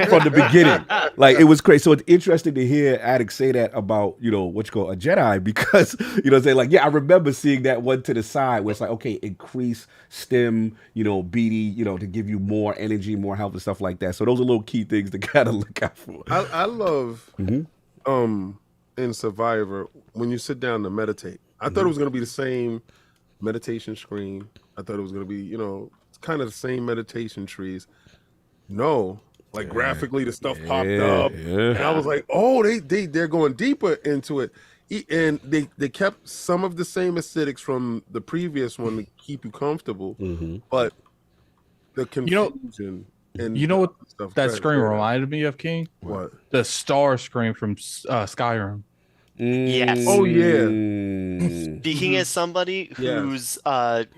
from the beginning. Like, it was crazy. So it's interesting to hear Addict say that about, a Jedi, because, I remember seeing that one to the side where it's like, okay, increase stem, BD, to give you more energy, more health and stuff like that. So those are little key things to kind of look out for. I love, in Survivor, when you sit down to meditate, I thought it was going to be the same meditation screen. I thought it was going to be, kind of the same meditation trees. No, like graphically the stuff popped up, and I was like, oh, they're going deeper into it, and they kept some of the same aesthetics from the previous one to keep you comfortable, but the confusion and what that screen reminded me of, King? What? The star screen from Skyrim. Yes. Oh yeah. Speaking as somebody whose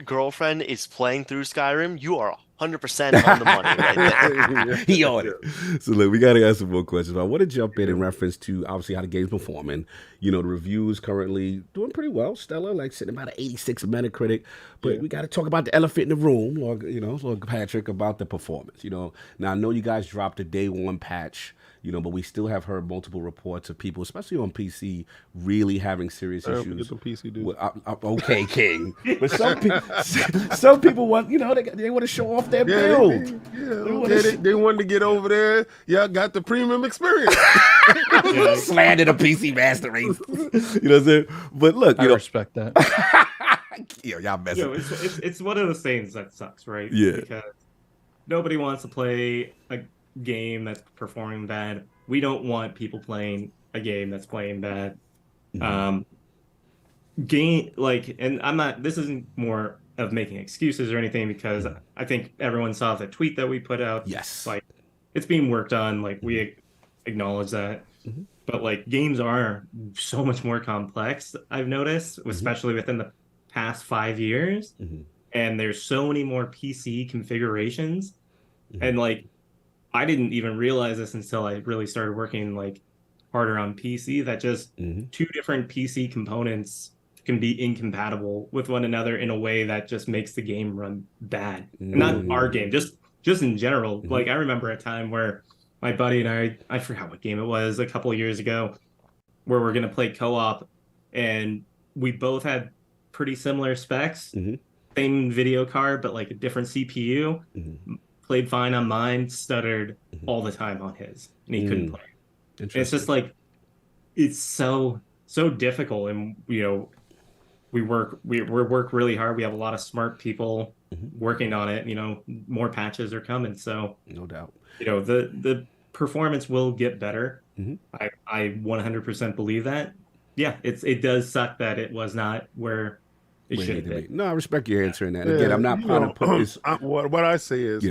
girlfriend is playing through Skyrim, you are 100% on the money right there. He on it. So look, we got to ask some more questions. I want to jump in reference to obviously how the game's performing. The reviews currently doing pretty well. Stellar, like sitting about an 86 Metacritic. But we got to talk about the elephant in the room, Lord Patrick, about the performance. Now I know you guys dropped a day 1 patch. But we still have heard multiple reports of people, especially on PC, really having serious issues. Get PC, dude. Okay, King. But some people want, they want to show off their build. They wanted to get over there. Yeah, got the premium experience. Slanted a PC Master Race. You know what I'm saying? But look, I respect that. Y'all messing. It's one of those things that sucks, right? Yeah. Because nobody wants to play a game that's performing bad. We don't want people playing a game that's playing bad. And I'm not, this isn't more of making excuses or anything, because I think everyone saw the tweet that we put out. Yes. Like, it's being worked on, like, we acknowledge that. But like, games are so much more complex, I've noticed, especially within the past 5 years. And there's so many more PC configurations. And like, I didn't even realize this until I really started working like harder on PC, that just 2 different PC components can be incompatible with one another in a way that just makes the game run bad. Not our game, just in general. Like, I remember a time where my buddy and I forgot what game it was, a couple of years ago, where we're going to play co-op, and we both had pretty similar specs, same video card, but like a different CPU. Played fine on mine, stuttered all the time on his, and he couldn't play. And it's just like, it's so difficult, and we we work really hard. We have a lot of smart people working on it. More patches are coming, so no doubt. The performance will get better. I 100% believe that. Yeah, it does suck that it was not where it should have been. No, I respect your answering that. Again, I'm not trying to put this. What I say is,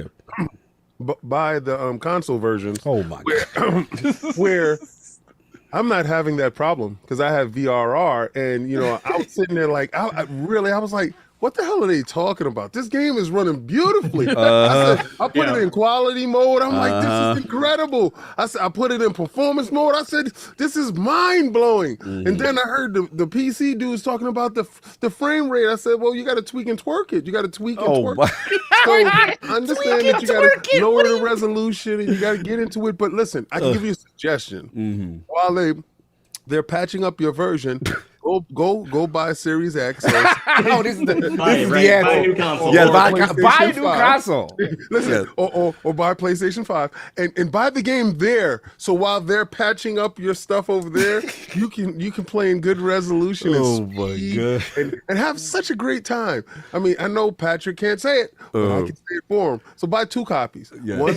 buy the console versions. Oh my god, where I'm not having that problem because I have VRR, and I was sitting there like, I was like, what the hell are they talking about? This game is running beautifully. I put it in quality mode. I'm like, this is incredible. I put it in performance mode. I said, this is mind blowing. And then I heard the PC dudes talking about the frame rate. I said, well, you got to tweak and twerk it. You got to tweak and twerk it. So I understand that you got to lower the resolution and you got to get into it. But listen, I can give you a suggestion. While they're patching up your version, go buy Series X. This is the buy a new console. Yeah, buy a new console. Listen, or buy PlayStation 5 and buy the game there. So while they're patching up your stuff over there, you can play in good resolution and have such a great time. I mean, I know Patrick can't say it, but I can say it for him. So buy 2 copies. Yeah. One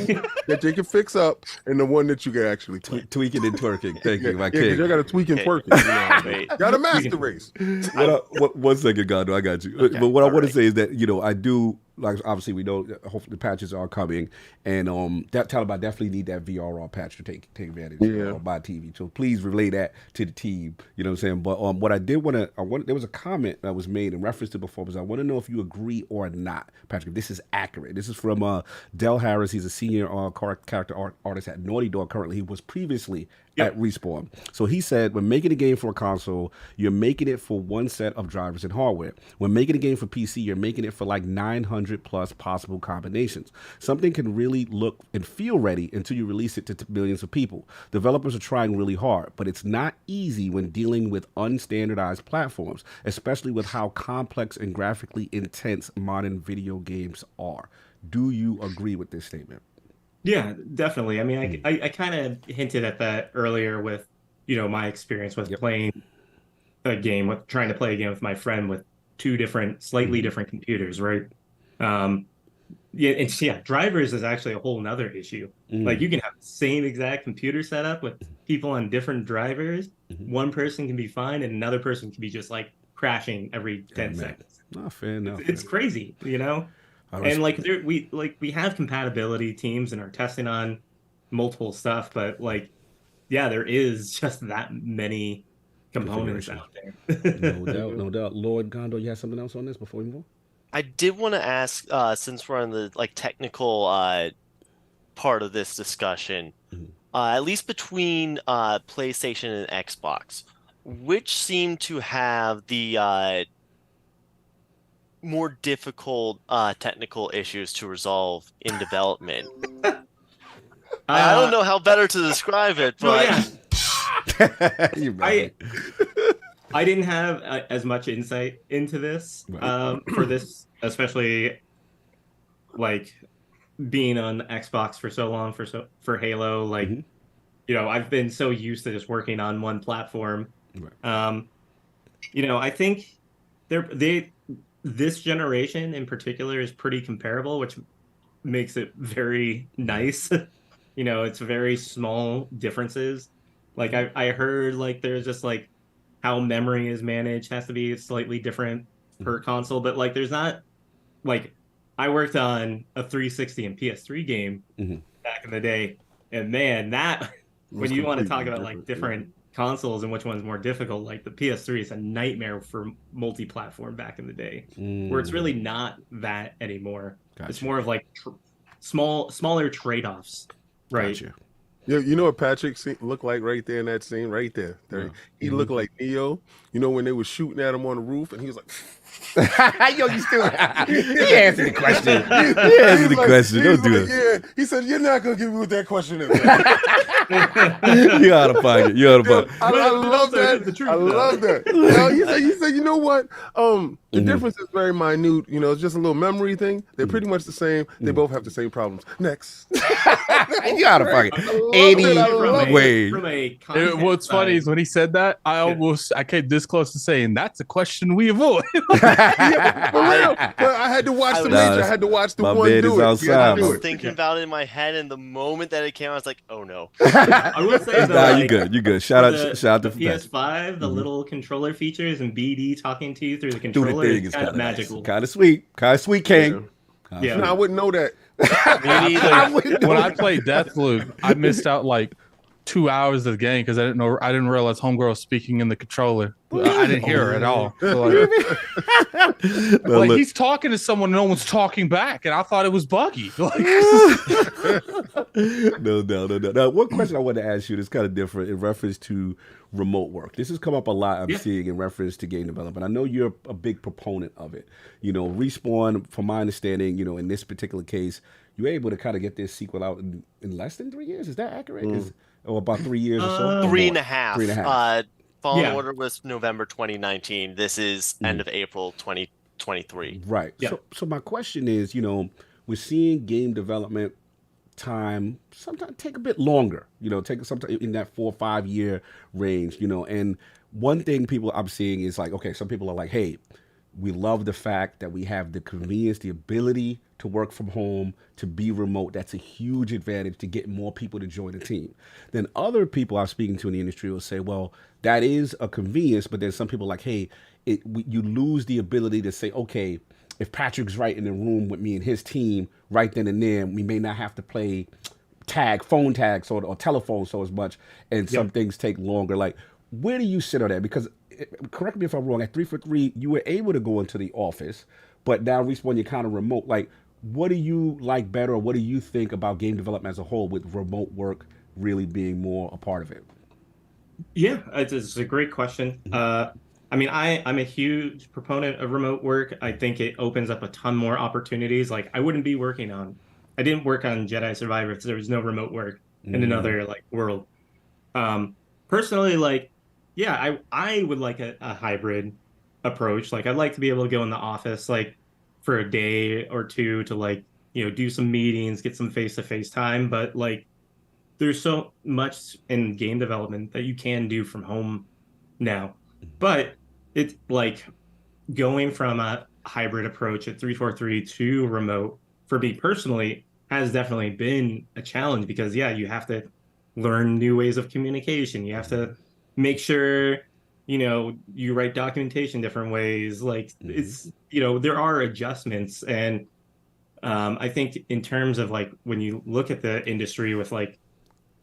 that they can fix up and the one that you can actually play. Tweaking and twerking. Thank you, my king. You got to tweak and twerk it. Got to master race. 1 second, Gondo, I got you. Okay, but what I want to say is that I do, like, obviously we know that hopefully the patches are coming, and that Taliban definitely need that VRR patch to take advantage of by TV. So please relay that to the team. You know what I'm saying? But what I did want there was a comment that was made in reference to before, because I want to know if you agree or not, Patrick. If this is accurate. This is from Del Harris. He's a senior character artist at Naughty Dog currently. He was previously at Respawn. So he said, when making a game for a console, you're making it for one set of drivers and hardware. When making a game for PC, you're making it for like 900 plus possible combinations. Something can really look and feel ready until you release it to millions of people. Developers are trying really hard, but it's not easy when dealing with unstandardized platforms, especially with how complex and graphically intense modern video games are. Do you agree with this statement? Yeah, definitely. I mean, I kind of hinted at that earlier with, my experience with playing a game, with trying to play a game with my friend with 2 slightly different computers, right? Drivers is actually a whole nother issue. Like, you can have the same exact computer setup with people on different drivers. One person can be fine, and another person can be just like crashing every 10 seconds. Not fair enough. It's crazy, And we have compatibility teams and are testing on multiple stuff, but there is just that many components out there. No doubt. Lord Gondo, you have something else on this before we move on? I did want to ask, since we're on the technical part of this discussion, at least between PlayStation and Xbox, which seem to have the more difficult technical issues to resolve in development? I don't know how better to describe it, but I didn't have as much insight into this for this, especially being on Xbox for so long for Halo. I've been so used to just working on one platform. I think this generation in particular is pretty comparable, which makes it very nice. It's very small differences. I heard there's just how memory is managed has to be slightly different per console, but there's not I worked on a 360 and PS3 game back in the day, and man, that when you want to talk about different consoles and which one's more difficult, the PS3 is a nightmare for multi-platform back in the day, where it's really not that anymore. Gotcha. It's more of smaller trade-offs, right? Gotcha. You know what Patrick looked like right there in that scene, right there. He looked like Neo. When they were shooting at him on the roof, and he was like, "Yo, you still?" He answered the question. He answered the question. Don't do it. Yeah, he said, "You're not gonna give me what that question is." You out of pocket. I love that. I love that. He said, you know what? The difference is very minute. You know, it's just a little memory thing. They're pretty much the same. They both have the same problems. Next. You gotta fucking What's funny is when he said that, I came this close to saying that's a question we avoid. For real. But I had to watch the major. I had to watch the one do it. I was thinking about it in my head, and the moment that it came out, I was like, "Oh no!" I will say though, you good. Shout out to PS5, the little controller featers and BD talking to you through the controller is kind of magical. Kind of sweet, King. Yeah, no, I wouldn't know that. When I played Deathloop, I missed out like 2 hours of the game because I didn't realize Homegirl was speaking in the controller. I didn't hear her at all. So like he's talking to someone, no one's talking back, and I thought it was buggy. No. Now, one question I wanted to ask you that's kind of different in reference to remote work. This has come up a lot. I'm seeing in reference to game development. I know you're a big proponent of it. You know, Respawn, from my understanding, you know, in this particular case, you're able to kind of get this sequel out in less than 3 years. Is that accurate? Or about 3 years or so? 3.5. 3.5. Fallen Order was November 2019. This is end of April 2023. Right. Yeah. So my question is, you know, we're seeing game development time sometimes take a bit longer, you know, take some in that 4 or 5 year range, you know. And one thing people I'm seeing is like, okay, some people are like, hey, we love the fact that we have the convenience, the ability to work from home, to be remote. That's a huge advantage to get more people to join the team. Then other people I'm speaking to in the industry will say, well, that is a convenience, but then some people are like, hey, you lose the ability to say, okay, if Patrick's right in the room with me and his team right then and there, we may not have to play phone tag or telephone so as much, and some things take longer. Like, where do you sit on that? Because correct me if I'm wrong, at 343, you were able to go into the office, but now Respawn, you're kind of remote. Like, what do you like better, or what do you think about game development as a whole with remote work really being more a part of it? Yeah, it's a great question. I mean, I'm a huge proponent of remote work. I think it opens up a ton more opportunities. Like, I didn't work on Jedi Survivor if there was no remote work in another like world. Personally, like, yeah, I would like a hybrid approach. Like, I'd like to be able to go in the office like for a day or two to like, you know, do some meetings, get some face-to-face time. But like, there's so much in game development that you can do from home now. But it's like going from a hybrid approach at 343 to remote for me personally has definitely been a challenge because, yeah, you have to learn new ways of communication. You have to make sure, you know, you write documentation different ways. Like, it's, you know, there are adjustments. And I think in terms of like when you look at the industry with like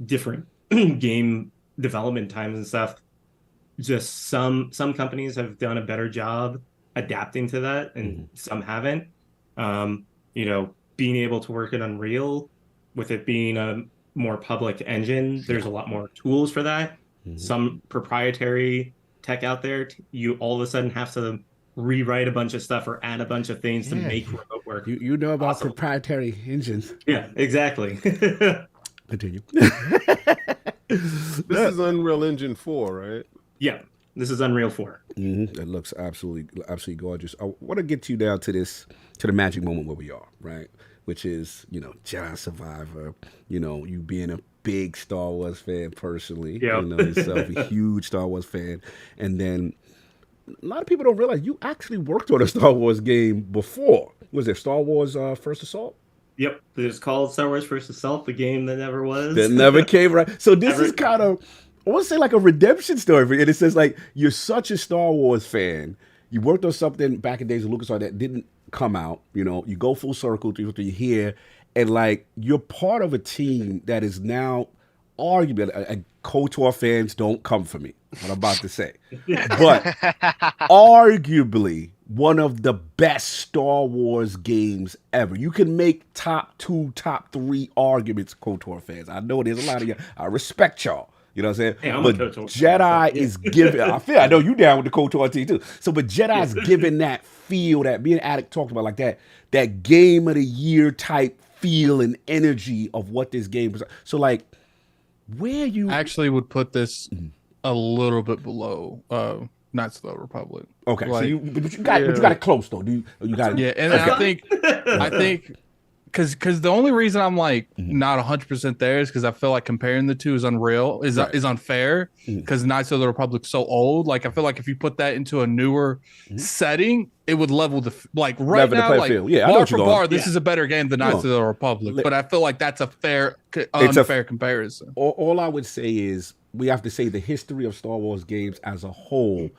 different game development times and stuff, just some companies have done a better job adapting to that and some haven't. You know, being able to work in Unreal with it being a more public engine, there's a lot more tools for that. Some proprietary tech out there, you all of a sudden have to rewrite a bunch of stuff or add a bunch of things to make remote work. You know about proprietary engines. Yeah, exactly. Continue. This is Unreal Engine 4, right? Yeah, this is Unreal 4. It looks absolutely gorgeous. I want to get you down to the magic moment where we are, right? Which is, you know, Jedi Survivor. You know, you being a big Star Wars fan personally. You know yourself, a huge Star Wars fan. And then a lot of people don't realize you actually worked on a Star Wars game before. Was it Star Wars First Assault? Yep, it's called Star Wars First Assault, the game that never was. That never came right. So this is kind of, I want to say like a redemption story for you. And it says like, you're such a Star Wars fan. You worked on something back in days of LucasArts that didn't come out. You know, you go full circle to here, and like you're part of a team that is now arguably, KOTOR fans don't come for me, what I'm about to say, but arguably one of the best Star Wars games ever. You can make top 2, top 3 arguments, KOTOR fans. I know there's a lot of you. I respect y'all. You know what I'm saying? Hey, but Jedi is giving, I know you down with the KOTOR team too. So, but Jedi's giving that feel that me and Addict talked about, like that game of the year type feel and energy of what this game was. So like, where you actually would put this a little bit below Knights of the Republic. Okay, so Like, but you got it close though. You got it. Yeah, and I think because the only reason I'm like not 100% there is because I feel like comparing the two is unfair because Knights of the Republic's so old. Like I feel like if you put that into a newer setting, it would level the right Level the now, playing like field. Yeah, I know bar what for you're bar, going. this is a better game than Knights of the Republic. But I feel like that's a unfair comparison. All I would say is we have to say the history of Star Wars games as a whole.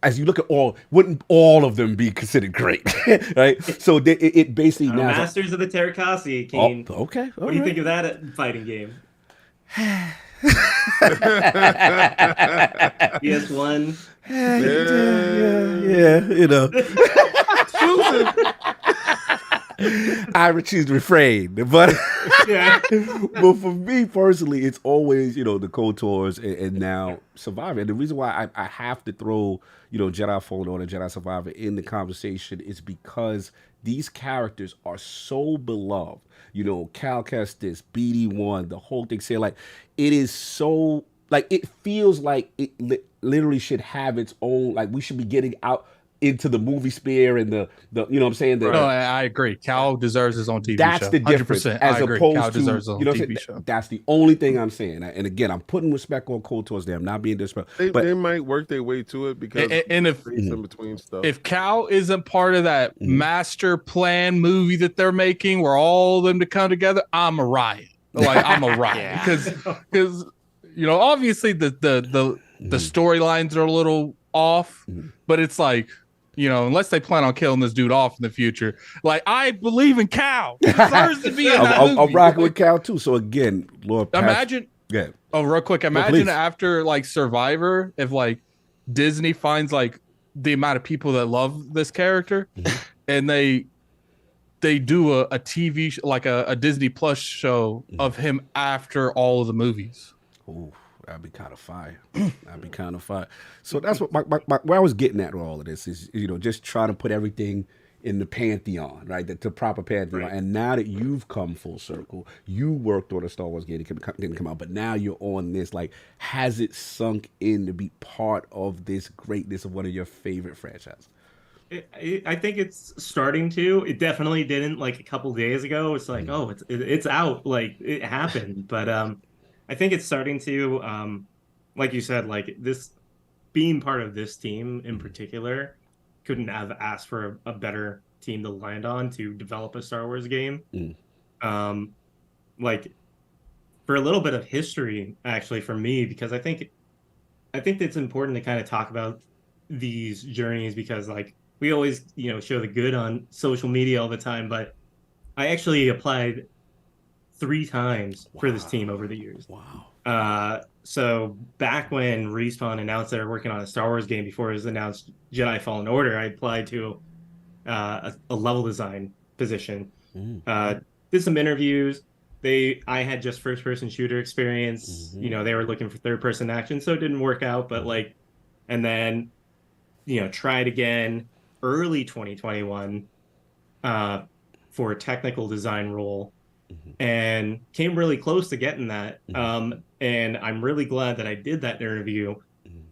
As you look at wouldn't all of them be considered great, right? So it basically now Masters of the Terracasi, Kane. Oh, okay. What do you think of that fighting game? PS1. Yeah, you know. I would choose to refrain, but but for me personally, it's always the KOTORs and now Survivor. And the reason why I have to throw Jedi Fallen Order, Jedi Survivor in the conversation is because these characters are so beloved. Cal Kestis, BD1, the whole thing. Say like it is so like it feels like it literally should have its own. Like we should be getting out into the movie sphere and the you know what I'm saying? No, I agree. Cal deserves his own TV show. That's the difference. 100%. As I agree. opposed Cal to, deserves his own TV show. That's the only thing I'm saying. And again, I'm putting respect on KOTORs there. I'm not being disrespectful. They might work their way to it because and if in between stuff. If Cal isn't part of that master plan movie that they're making where all of them to come together, I'm a riot. Like I'm a riot. Because obviously the storylines are a little off, but it's like unless they plan on killing this dude off in the future, like I believe in Cal. He deserves to be in that movie. I'm rocking with Cal too. So again, Lord, imagine. Yeah. Oh, real quick. Imagine after like Survivor, if like Disney finds like the amount of people that love this character, and they do a TV like a Disney Plus show of him after all of the movies. Ooh. That'd be kind of fire. That'd be kind of fire. So that's what where I was getting at with all of this is, just trying to put everything in the pantheon, right? The proper pantheon. Right. And now that you've come full circle, you worked on a Star Wars game that didn't come out, but now you're on this. Like, has it sunk in to be part of this greatness of one of your favorite franchises? I think it's starting to. It definitely didn't like a couple days ago. It's like, oh, it's out. Like it happened, but I think it's starting to, like you said, like this being part of this team in particular, couldn't have asked for a better team to land on to develop a Star Wars game. Like for a little bit of history, actually, for me, because I think it's important to kind of talk about these journeys because like we always, show the good on social media all the time, but I actually applied 3 times for this team over the years. Wow. So back when Respawn announced they were working on a Star Wars game before it was announced Jedi Fallen Order, I applied to a level design position. Did some interviews. I had just first-person shooter experience. They were looking for third-person action, so it didn't work out. But and then, tried again early 2021 for a technical design role. And came really close to getting that. And I'm really glad that I did that interview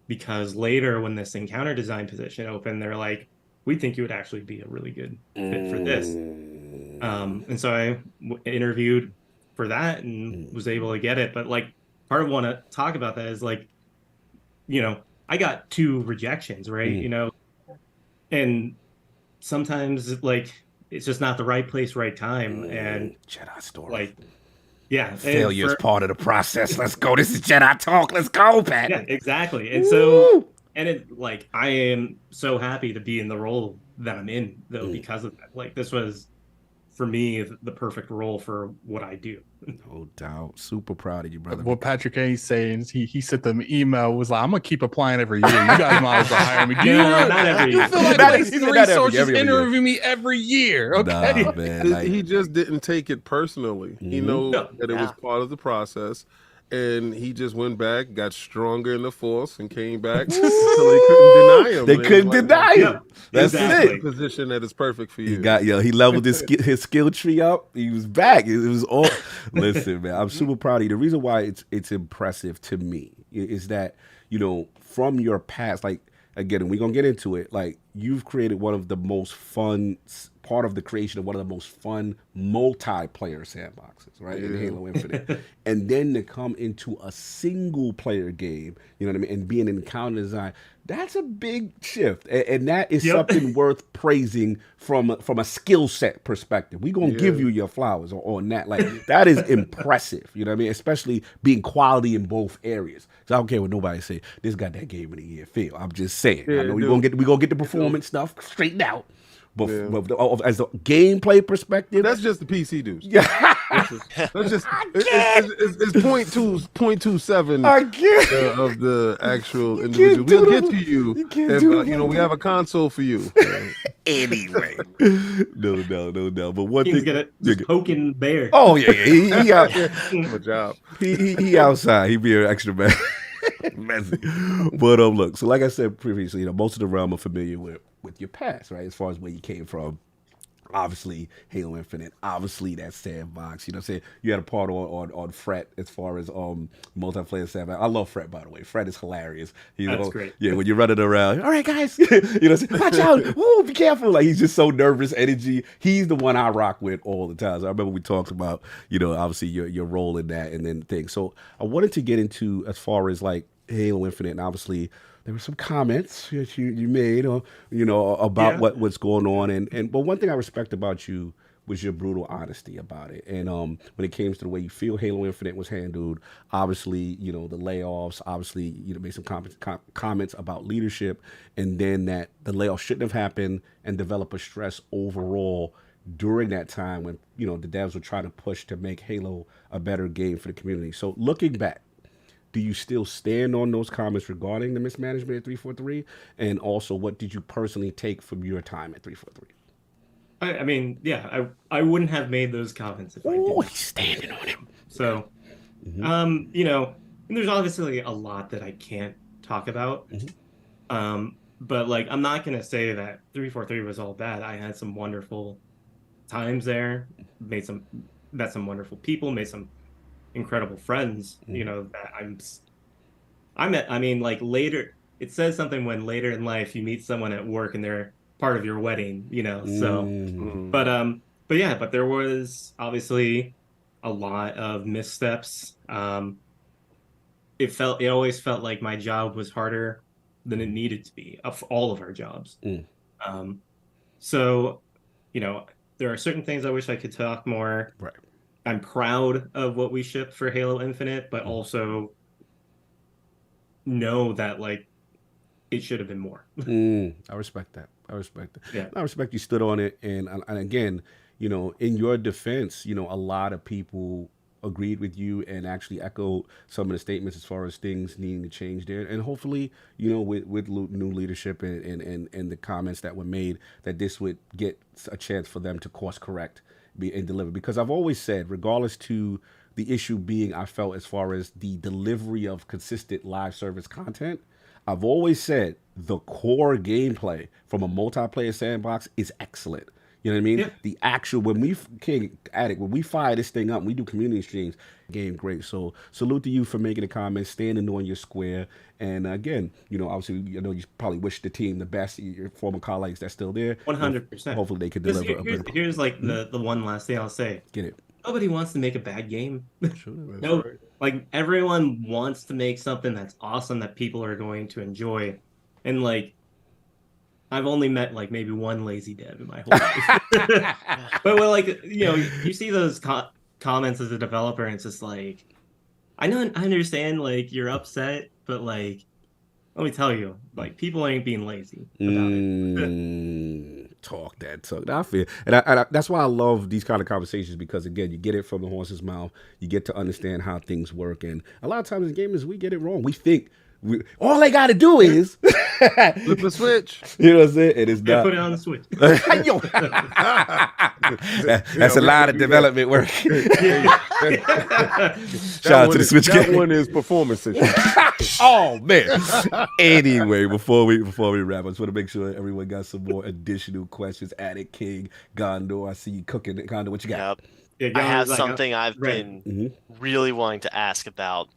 because later when this encounter design position opened, they're like, we think you would actually be a really good fit for this. And so I interviewed for that and was able to get it. But like part of what I want to talk about that is like, I got 2 rejections, right? And sometimes like, it's just not the right place, right time. And Jedi story. Like, yeah. Failure is part of the process. Let's go. This is Jedi talk. Let's go, Pat. Yeah, exactly. And so, I am so happy to be in the role that I'm in, though, because of that. Like, this was, for me, the perfect role for what I do. No doubt. Super proud of you, brother. What Patrick Haynes saying is he sent them an email, was like, I'm going to keep applying every year. You guys might as well hire me. Not every year. You feel like wasting resources interviewing me every year. Okay. Nah, man, he just didn't take it personally. He knows that it was part of the process. And he just went back, got stronger in the force, and came back until they couldn't deny him. They couldn't deny him. That's it. Position that is perfect for you. He leveled his skill tree up. He was back. It was all. Listen, man, I'm super proud of you. The reason why it's impressive to me is that from your past, like again, and we're gonna get into it. Like, you've created one of the most fun part of the creation of one of the most fun multiplayer sandboxes, right? In Halo Infinite. And then to come into a single player game, you know what I mean, and being an encounter design, that's a big shift. And that is something worth praising from a skill set perspective. We're gonna give you your flowers on that. Like, that is impressive, you know what I mean? Especially being quality in both areas. So I don't care what nobody say. This got that game of the year feel. I'm just saying. I know we're gonna get the performance stuff straightened out. But as a gameplay perspective, that's just the PC dudes. Yeah, that's just it's 0.27 of the actual individual. We'll get to you. We have a console for you. Anyway, no. But one He's thing, just poking bear. Oh yeah, he out. Good job. He outside. He being extra bad. Messy. But look, so like I said previously, most of the realm are familiar with your past, right? As far as where you came from. Obviously, Halo Infinite, obviously that sandbox. You know what I'm saying? You had a part on Fret as far as multiplayer sandbox. I love Fret, by the way. Fret is hilarious. That's great. Yeah, when you're running around, all right, guys, you know what I'm saying? Watch out. Woo, be careful. Like, he's just so nervous, energy. He's the one I rock with all the time. So I remember we talked about, obviously your role in that and then things. So I wanted to get into as far as like Halo Infinite, and obviously there were some comments that you made, about what's going on, but one thing I respect about you was your brutal honesty about it, and when it came to the way you feel Halo Infinite was handled, obviously, the layoffs, obviously, made some comments about leadership, and then that the layoffs shouldn't have happened, and developer stress overall during that time when the devs were trying to push to make Halo a better game for the community. So looking back, do you still stand on those comments regarding the mismanagement at 343? And also, what did you personally take from your time at 343? I mean, yeah, I wouldn't have made those comments if I didn't. Oh, he's standing on him. So, there's obviously a lot that I can't talk about. But like, I'm not gonna say that 343 was all bad. I had some wonderful times there. Met some wonderful people. Made some incredible friends, that I met. I mean, like, later, it says something when later in life you meet someone at work and they're part of your wedding, so but there was obviously a lot of missteps. It always felt like my job was harder than it needed to be, of all of our jobs. So there are certain things I wish I could talk more. Right. I'm proud of what we shipped for Halo Infinite, but also know that, like, it should have been more. I respect that. Yeah. I respect you stood on it. And again, in your defense, a lot of people agreed with you and actually echoed some of the statements as far as things needing to change there. And hopefully, with new leadership and the comments that were made, that this would get a chance for them to course correct and deliver. Because I've always said, regardless to the issue being, I felt, as far as the delivery of consistent live service content, I've always said the core gameplay from a multiplayer sandbox is excellent. You know what I mean? Yeah. The actual, when we fire this thing up, we do community streams, game great. So salute to you for making the comments, standing on your square. And again, obviously, you probably wish the team the best, your former colleagues that's still there. 100%. Hopefully they could deliver. Here's like the one last thing I'll say. Get it. Nobody wants to make a bad game. Sure. No, right. Like, everyone wants to make something that's awesome that people are going to enjoy. And like, I've only met like maybe one lazy dev in my whole life. But like, you see those comments as a developer, and it's just like, I understand, like, you're upset, but like, let me tell you, like, people ain't being lazy about it. Talk. I feel, and that's why I love these kind of conversations, because again, you get it from the horse's mouth. You get to understand how things work, and a lot of times in gamers, we get it wrong. We think all they got to do is flip a switch. You know what I'm saying? It is not. Put it on the switch. That's a lot of development work. Shout out to the Switch game. That one is performance issue. Oh man. Anyway, before we wrap, I just want to make sure everyone got some more additional questions. Addict King, Gondor, I see you cooking. Gondor, what you got? Yep. I have something I've been really wanting to ask about.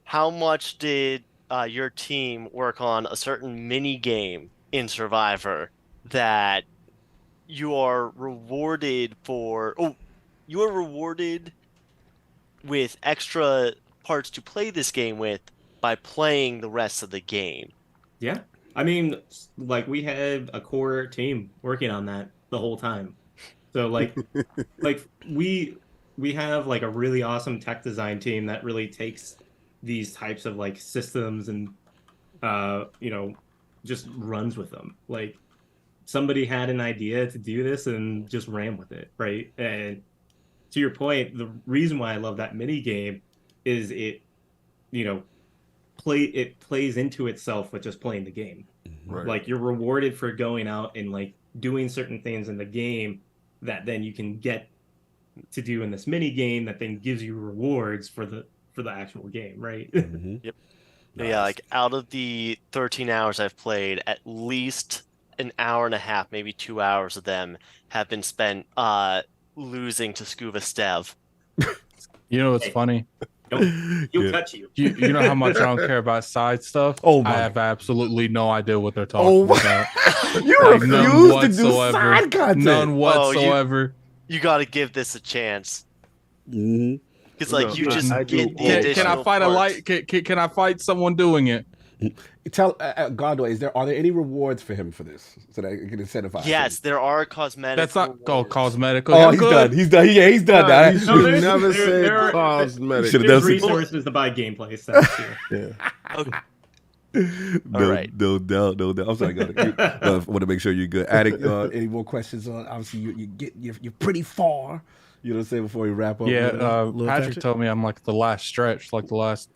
How much did your team work on a certain mini game in Survivor that you are rewarded for. Oh, you are rewarded with extra parts to play this game with by playing the rest of the game. Yeah. I mean, like we had a core team working on that the whole time. So like we have like a really awesome tech design team that really takes these types of like systems and just runs with them. Like somebody had an idea to do this and just ran with it, right? And to your point, the reason why I love that mini game is it plays into itself with just playing the game. Right. Like you're rewarded for going out and like doing certain things in the game that then you can get to do in this mini game that then gives you rewards for the actual game, right? Yep. Nice. Yeah, like out of the 13 hours I've played, at least an hour and a half, maybe 2 hours of them have been spent losing to Scuba Stev. You know what's funny? He'll touch you. You know how much I don't care about side stuff? Oh, I have absolutely no idea what they're talking about. You refuse to do side content. None whatsoever. You got to give this a chance. Because like you just get the additional Can I fight parts. Can I fight someone doing it? Tell Gondor, are there any rewards for him for this so that I can incentivize? Yes, there are cosmetic. That's not called cosmetic. Oh, he's done. He's done. Yeah, he's done that. You should never say cosmetic. There's resources to buy gameplay stuff too. Yeah. Okay. No, right. no doubt. I'm sorry, I want to make sure you're good. Attic, any more questions on? Obviously, you're pretty far. You know what I'm saying before we wrap up. Yeah, Patrick told me I'm like the last stretch, like the last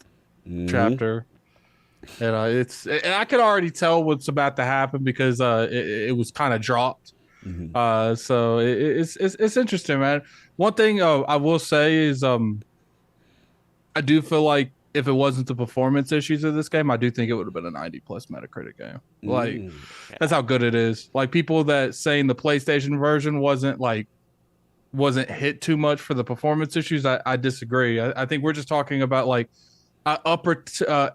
chapter. And and I could already tell what's about to happen because it was kind of dropped. So it's interesting, man. One thing I will say is I do feel like if it wasn't the performance issues of this game, I do think it would have been a 90+ Metacritic game. Like that's how good it is. Like people that saying the PlayStation version wasn't hit too much for the performance issues, I disagree. I think we're just talking about like an upper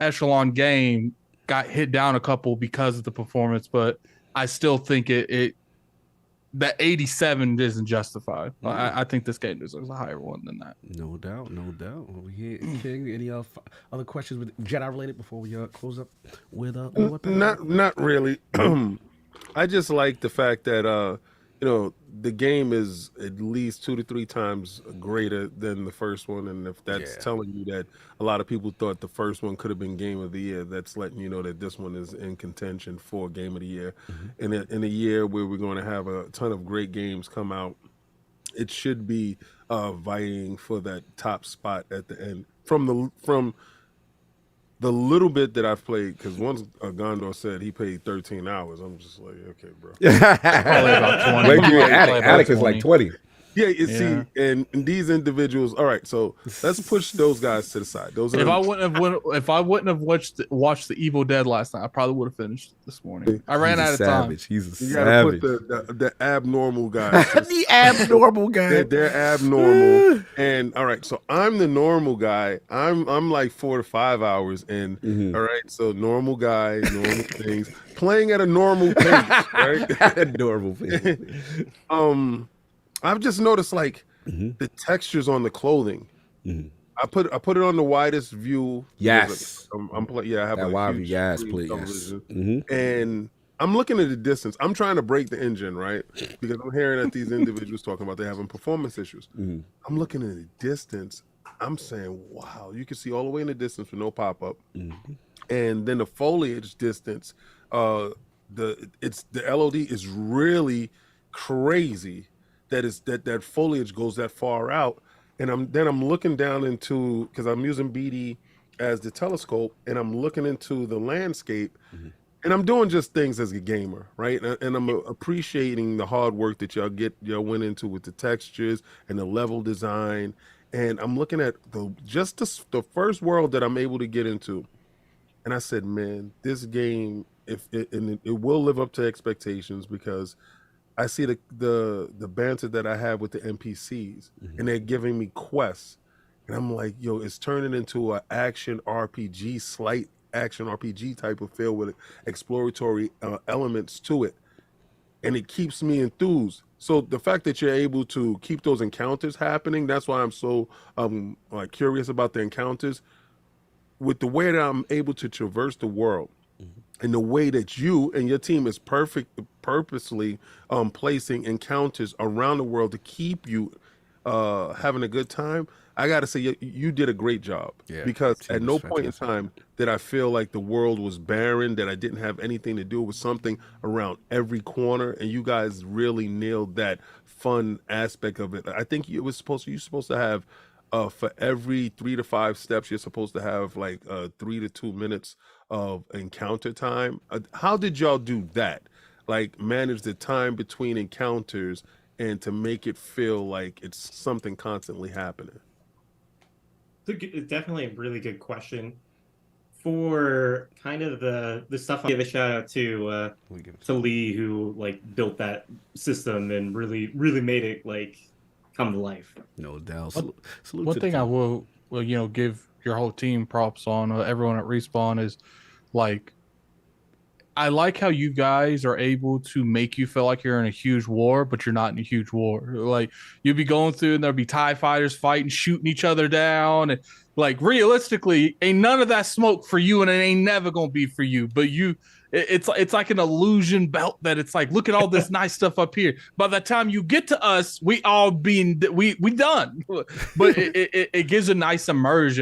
echelon game got hit down a couple because of the performance, but I still think that 87 isn't justified. I think this game deserves a higher one than that. No doubt. Over here, King, any other questions with Jedi related before we close up with Not really. I just like the fact that the game is at least 2 to 3 times greater than the first one, and if that's telling you that a lot of people thought the first one could have been Game of the Year, that's letting you know that this one is in contention for Game of the Year. In a year where we're going to have a ton of great games come out, it should be vying for that top spot at the end. From the little bit that I've played, because once Gondor said he paid 13 hours, I'm just like, okay, bro. Probably about 20. Attic is like 20. Yeah, see, and these individuals. All right, so let's push those guys to the side. Those. If I wouldn't have watched the Evil Dead last night, I probably would have finished this morning. I ran out of time. He's a you savage. Gotta put the abnormal guys. The abnormal guy. They're abnormal. And all right, so I'm the normal guy. I'm like 4 to 5 hours in. All right, so normal guy, normal things, playing at a normal pace, right? Normal pace. I've just noticed like the textures on the clothing. I put it on the widest view. Yes. I have that a wide huge view. Yes, screen please. television. And I'm looking at the distance. I'm trying to break the engine, right? Because I'm hearing that these individuals talking about they're having performance issues. I'm looking at the distance. I'm saying, wow, you can see all the way in the distance with no pop-up. And then the foliage distance, the LOD is really crazy. That foliage goes that far out, and I'm looking down into, because I'm using BD as the telescope, and I'm looking into the landscape, and I'm doing just things as a gamer, right? And I'm appreciating the hard work that y'all went into with the textures and the level design, and I'm looking at the first world that I'm able to get into, and I said, man, this game, it will live up to expectations, because I see the banter that I have with the NPCs, and they're giving me quests, and I'm like, yo, it's turning into an action RPG slight action RPG type of feel with exploratory elements to it, and it keeps me enthused. So the fact that you're able to keep those encounters happening, that's why I'm so curious about the encounters. With the way that I'm able to traverse the world, and the way that you and your team is purposely placing encounters around the world to keep you having a good time, I gotta say you did a great job. Yeah, because team at was no fantastic. point in time did I feel like the world was barren, that I didn't have anything to do with something around every corner, and you guys really nailed that fun aspect of it. I think you're supposed to have for every 3 to 5 steps, you're supposed to have like 3 to 2 minutes of encounter time. How did y'all do that? Like manage the time between encounters and to make it feel like it's something constantly happening? It's definitely a really good question. For kind of the stuff, I give a shout out to Lee, who like built that system and really made it like come to life. No doubt. Salute One to thing the I team. will give your whole team props on, everyone at Respawn, is like, I like how you guys are able to make you feel like you're in a huge war, but you're not in a huge war. Like, you'll be going through and there'll be TIE fighters fighting, shooting each other down. And like, realistically, ain't none of that smoke for you, and it ain't never going to be for you. But it's like an illusion belt that it's like, look at all this nice stuff up here. By the time you get to us, we done. But it gives a nice immersion.